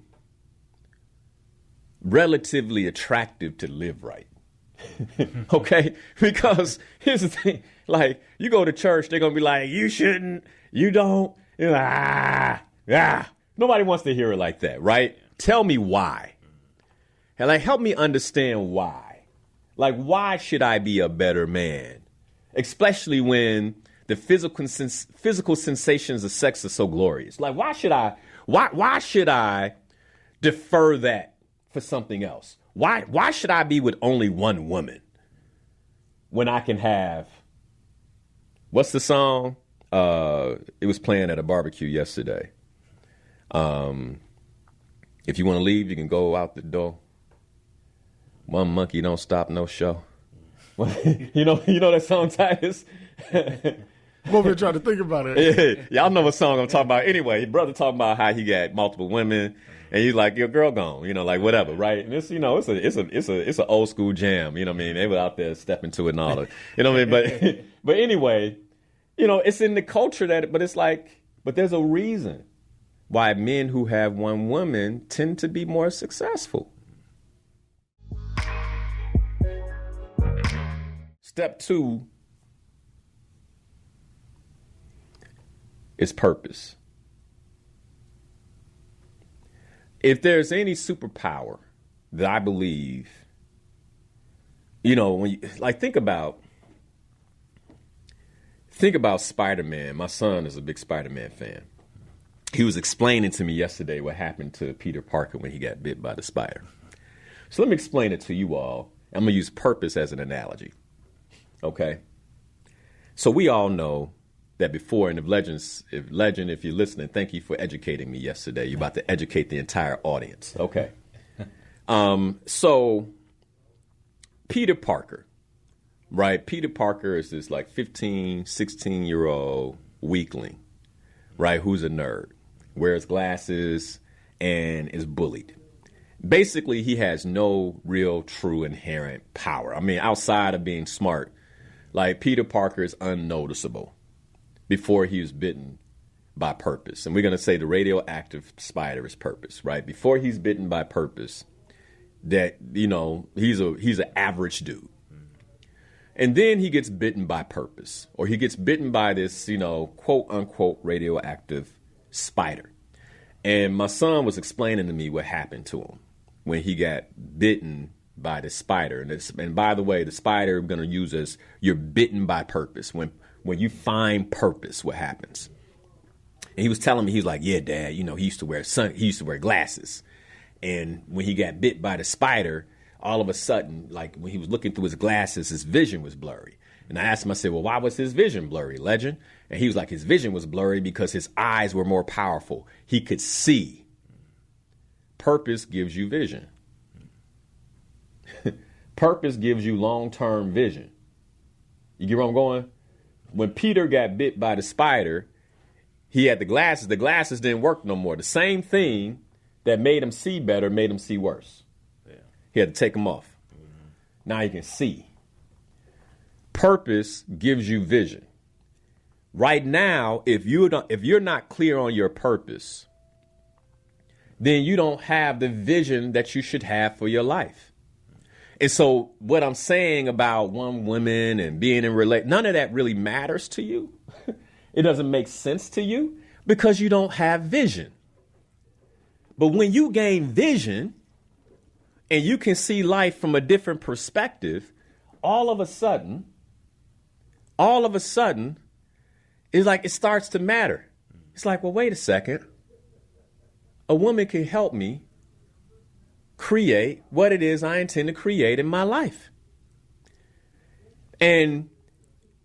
relatively attractive to live right. Okay? Because here's the thing. Like, you go to church, they're going to be like, you shouldn't, you don't. Nobody wants to hear it like that, right? Tell me why. And like, help me understand why. Like, why should I be a better man? Especially when the physical sensations of sex are so glorious. Like, why should I defer that for something else? Why should I be with only one woman when I can have, what's the song? It was playing at a barbecue yesterday. If you want to leave, you can go out the door. One monkey don't stop no show. you know that song, Titus? I'm over here trying to think about it. Yeah, y'all know what song I'm talking about. Anyway, brother talking about how he got multiple women, and he's like, your girl gone, like whatever, right? And it's, it's an old school jam, you know what I mean? They were out there stepping to it and all that, you know what I mean? But anyway, it's in the culture but it's like, but there's a reason why men who have one woman tend to be more successful. Step 2 is purpose. If there's any superpower that I believe, when you think about Spider-Man. My son is a big Spider-Man fan. He was explaining to me yesterday what happened to Peter Parker when he got bit by the spider. So let me explain it to you all. I'm going to use purpose as an analogy. Okay? So we all know that before, and if you're listening, thank you for educating me yesterday. You're about to educate the entire audience. Okay. So Peter Parker, right? Peter Parker is this 15, 16-year-old weakling, right? Who's a nerd, wears glasses, and is bullied. Basically, he has no real, true, inherent power. I mean, outside of being smart, Peter Parker is unnoticeable before he was bitten by purpose. And we're going to say the radioactive spider is purpose, right? Before he's bitten by purpose, that, he's an average dude. And then he gets bitten by purpose, or he gets bitten by this, quote unquote radioactive spider. And my son was explaining to me what happened to him when he got bitten by the spider. And by the way, the spider I'm going to use as you're bitten by purpose. When you find purpose, what happens? And he was telling me, he was like, yeah, Dad, he used to wear glasses. And when he got bit by the spider, all of a sudden, when he was looking through his glasses, his vision was blurry. And I asked him, I said, well, why was his vision blurry, Legend? And he was like, his vision was blurry because his eyes were more powerful. He could see. Purpose gives you vision. Purpose gives you long-term vision. You get where I'm going? When Peter got bit by the spider, he had the glasses. The glasses didn't work no more. The same thing that made him see better made him see worse. Yeah. He had to take them off. Mm-hmm. Now he can see. Purpose gives you vision. Right now, if you're not clear on your purpose, then you don't have the vision that you should have for your life. And so what I'm saying about one woman and being in none of that really matters to you. It doesn't make sense to you because you don't have vision. But when you gain vision and you can see life from a different perspective, all of a sudden, it's like it starts to matter. It's like, well, wait a second. A woman can help me create what it is I intend to create in my life. And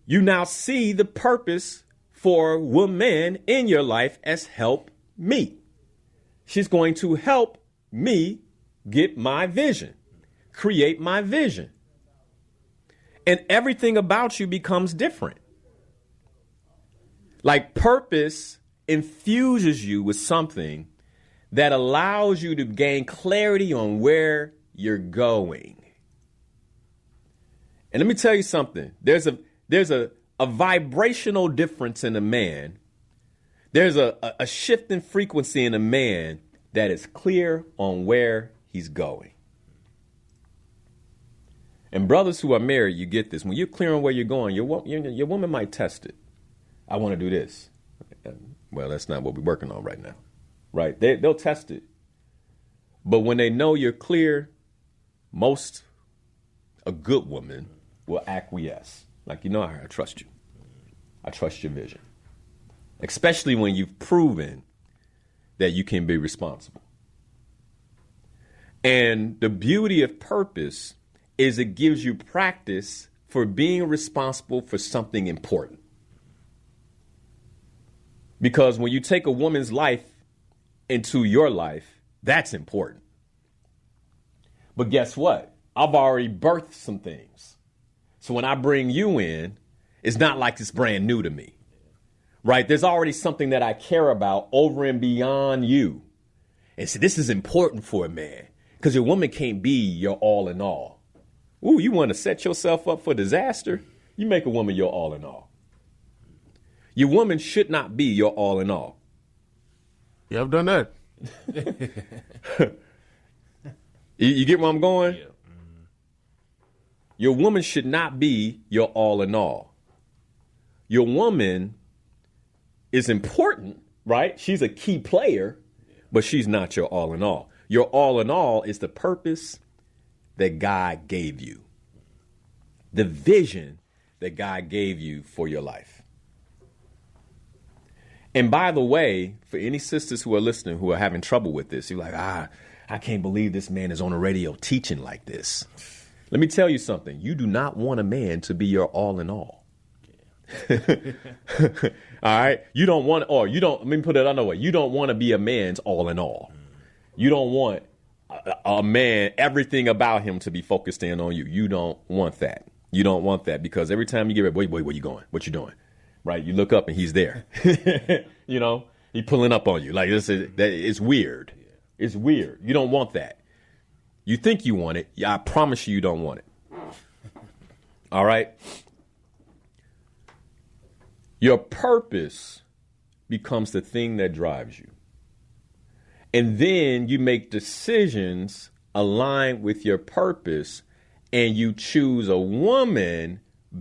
you now see the purpose for woman in your life as help me. She's going to help me get my vision, create my vision. And everything about you becomes different. Purpose infuses you with something that allows you to gain clarity on where you're going. And let me tell you something. There's a vibrational difference in a man. There's a shift in frequency in a man that is clear on where he's going. And brothers who are married, you get this. When you're clear on where you're going, your woman might test it. I want to do this. Well, that's not what we're working on right now. Right? They'll test it. But when they know you're clear, most a good woman will acquiesce. Like, I trust you. I trust your vision. Especially when you've proven that you can be responsible. And the beauty of purpose is it gives you practice for being responsible for something important. Because when you take a woman's life into your life, that's important. But guess what? I've already birthed some things. So when I bring you in, it's not like it's brand new to me, right? There's already something that I care about over and beyond you. And so this is important for a man because your woman can't be your all in all. Ooh, you want to set yourself up for disaster? You make a woman your all in all. Your woman should not be your all in all. Yeah, I've done that. You get where I'm going? Yeah. Mm-hmm. Your woman should not be your all in all. Your woman is important, right? She's a key player, but she's not your all in all. Your all in all is the purpose that God gave you, the vision that God gave you for your life. And by the way, for any sisters who are listening who are having trouble with this, you're like, I can't believe this man is on the radio teaching like this. Let me tell you something. You do not want a man to be your all in all. All right. Let me put it another way. You don't want to be a man's all in all. You don't want a man, everything about him to be focused in on you. You don't want that. You don't want that because every time you get ready, wait, where you going? What you doing? Right. You look up and he's there. He pulling up on you. Like it's weird. It's weird. You don't want that. You think you want it. Yeah, I promise you don't want it. All right. Your purpose becomes the thing that drives you. And then you make decisions aligned with your purpose and you choose a woman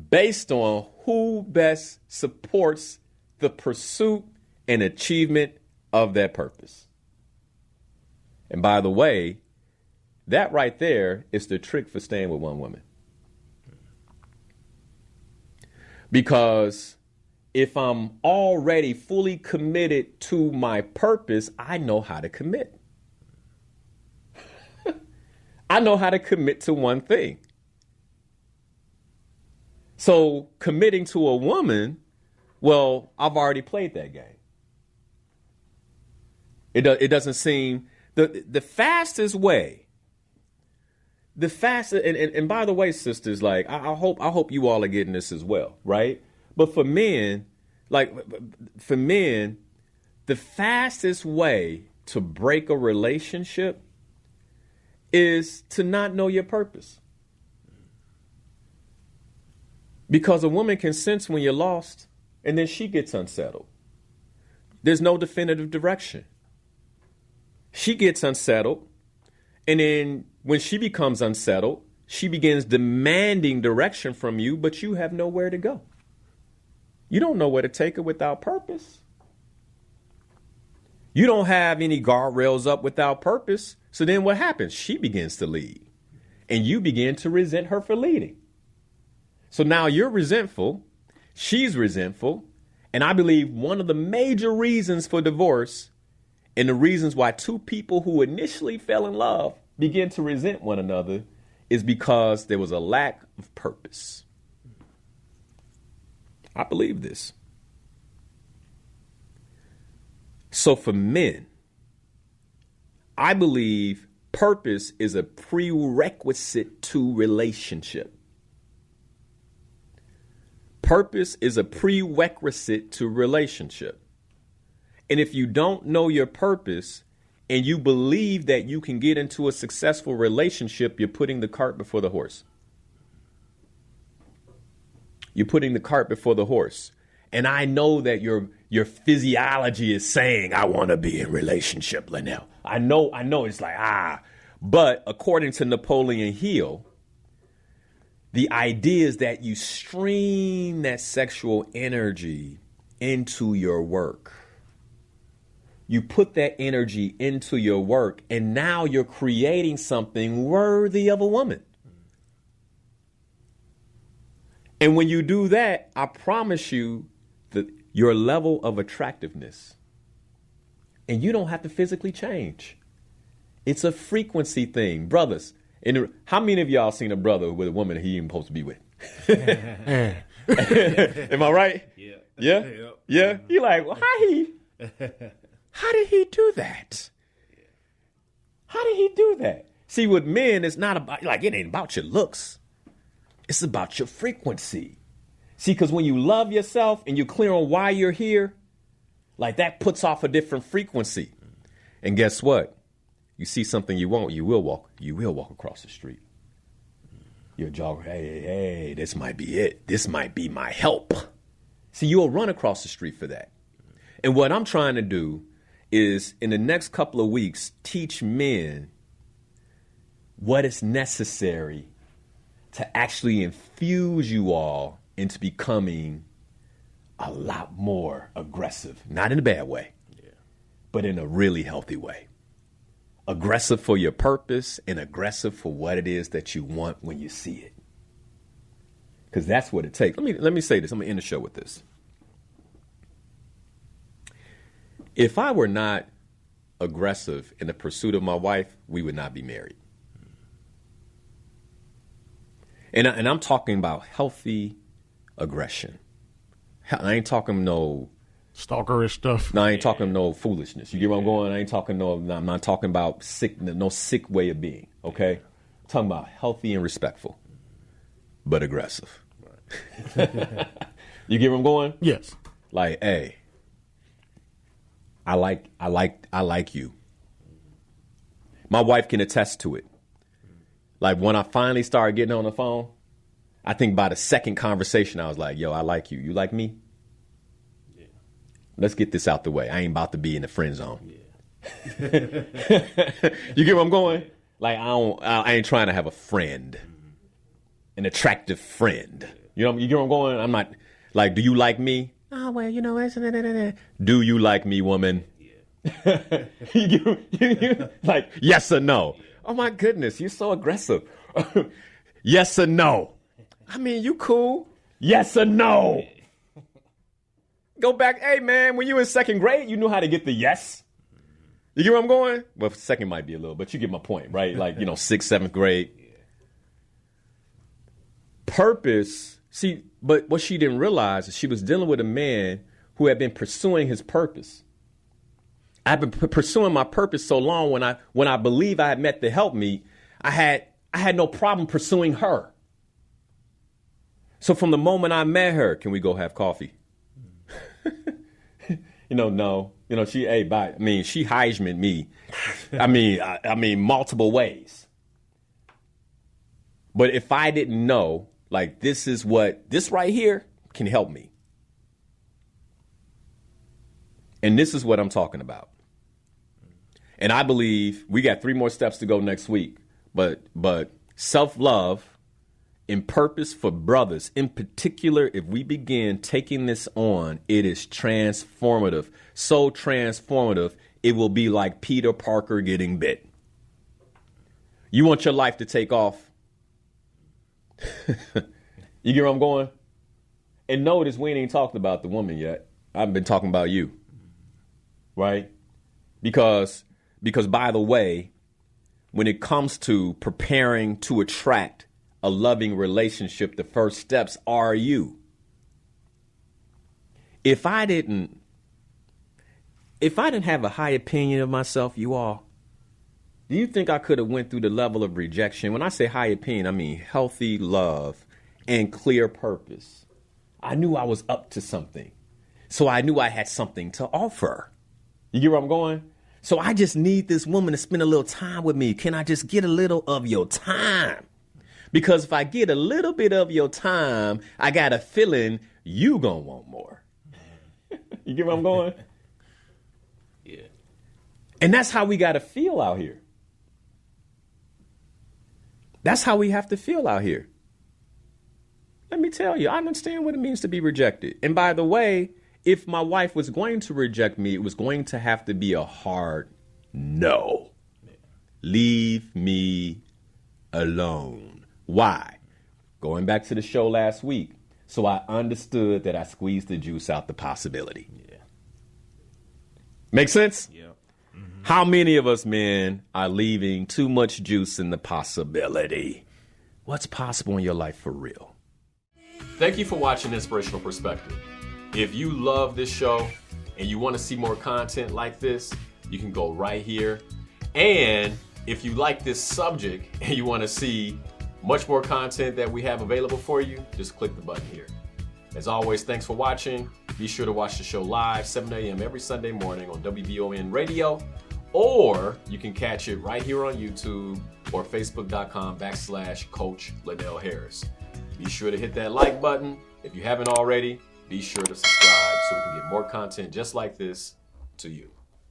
based on who best supports the pursuit and achievement of that purpose. And by the way, that right there is the trick for staying with one woman. Because if I'm already fully committed to my purpose, I know how to commit. I know how to commit to one thing. So committing to a woman, well, I've already played that game. It doesn't seem the fastest way. And by the way, sisters, like I hope you all are getting this as well, right? But for men, the fastest way to break a relationship is to not know your purpose. Because a woman can sense when you're lost, and then she gets unsettled. There's no definitive direction. She gets unsettled, and then when she becomes unsettled, she begins demanding direction from you, but you have nowhere to go. You don't know where to take her without purpose. You don't have any guardrails up without purpose. So then what happens? She begins to lead, and you begin to resent her for leading. So now you're resentful, she's resentful, and I believe one of the major reasons for divorce and the reasons why two people who initially fell in love begin to resent one another is because there was a lack of purpose. I believe this. So for men, I believe purpose is a prerequisite to relationship. Purpose is a prerequisite to relationship. And if you don't know your purpose and you believe that you can get into a successful relationship, you're putting the cart before the horse. You're putting the cart before the horse. And I know that your physiology is saying, I want to be in relationship, Linnell. I know it's like, But according to Napoleon Hill, the idea is that you stream that sexual energy into your work. You put that energy into your work, and now you're creating something worthy of a woman. And when you do that, I promise you that your level of attractiveness, and you don't have to physically change. It's a frequency thing. Brothers, how many of y'all seen a brother with a woman he ain't supposed to be with? Am I right? Yeah. Yeah? Yeah? You like, well, how did he do that? How did he do that? See, with men, it's not about, like, it ain't about your looks. It's about your frequency. See, because when you love yourself and you're clear on why you're here, like that puts off a different frequency. And guess what? You see something you want, you will walk across the street. You'll jog, hey, this might be it. This might be my help. See, you'll run across the street for that. And what I'm trying to do is in the next couple of weeks, teach men what is necessary to actually infuse you all into becoming a lot more aggressive. Not in a bad way, but in a really healthy way. Aggressive for your purpose and aggressive for what it is that you want when you see it. Because that's what it takes. Let me say this. I'm going to end the show with this. If I were not aggressive in the pursuit of my wife, we would not be married. And I'm talking about healthy aggression. I ain't talking no stalkerish stuff. No, I ain't talking no foolishness. You get where I'm going? I'm not talking about no sick way of being. Okay, I'm talking about healthy and respectful, but aggressive. Right. You get where I'm going? Yes. Like, hey, I like you. My wife can attest to it. Like when I finally started getting on the phone, I think by the second conversation, I was like, yo, I like you. You like me? Yeah. Let's get this out the way. I ain't about to be in the friend zone. Yeah. You get where I'm going? Like, I ain't trying to have a friend, an attractive friend. You get where I'm going? I'm not like, do you like me? Oh, well, you know, do you like me, woman? Yeah. Like, yes or no? Oh, my goodness, you're so aggressive. Yes or no? I mean, you cool. Yes or no? Go back. Hey, man, when you were in second grade, you knew how to get the yes. You get where I'm going? Well, second might be a little, but you get my point, right? Like, you know, 6th, 7th grade. Purpose. See, but what she didn't realize is she was dealing with a man who had been pursuing his purpose. I've been pursuing my purpose so long when I believe I had met the helpmeet, I had no problem pursuing her. So from the moment I met her, can we go have coffee? No. She Heisman me. I mean, multiple ways. But if I didn't know, like, this right here can help me. And this is what I'm talking about. And I believe we got 3 more steps to go next week. But self-love and purpose for brothers, in particular, if we begin taking this on, it is transformative. So transformative, it will be like Peter Parker getting bit. You want your life to take off? You get where I'm going? And notice we ain't talked about the woman yet. I've been talking about you. Right? Because by the way, when it comes to preparing to attract a loving relationship, the first steps are you. If I didn't have a high opinion of myself, you all, do you think I could have went through the level of rejection? When I say high opinion, I mean healthy love and clear purpose. I knew I was up to something. So I knew I had something to offer. You get where I'm going? So I just need this woman to spend a little time with me. Can I just get a little of your time? Because if I get a little bit of your time, I got a feeling you gonna want more. You get where I'm going? Yeah. And that's how we got to feel out here. That's how we have to feel out here. Let me tell you, I understand what it means to be rejected. And by the way, if my wife was going to reject me, it was going to have to be a hard no. Leave me alone. Why? Going back to the show last week, So I understood that I squeezed the juice out the possibility. Yeah. Make sense? Yeah. How many of us men are leaving too much juice in the possibility? What's possible in your life for real? Thank you for watching Inspirational Perspective. If you love this show and you want to see more content like this, you can go right here. And if you like this subject and you want to see much more content that we have available for you, just click the button here. As always, thanks for watching. Be sure to watch the show live, 7 a.m. every Sunday morning on WBON Radio, or you can catch it right here on YouTube or Facebook.com/Coach Liddell Harris. Be sure to hit that like button. If you haven't already, be sure to subscribe so we can get more content just like this to you.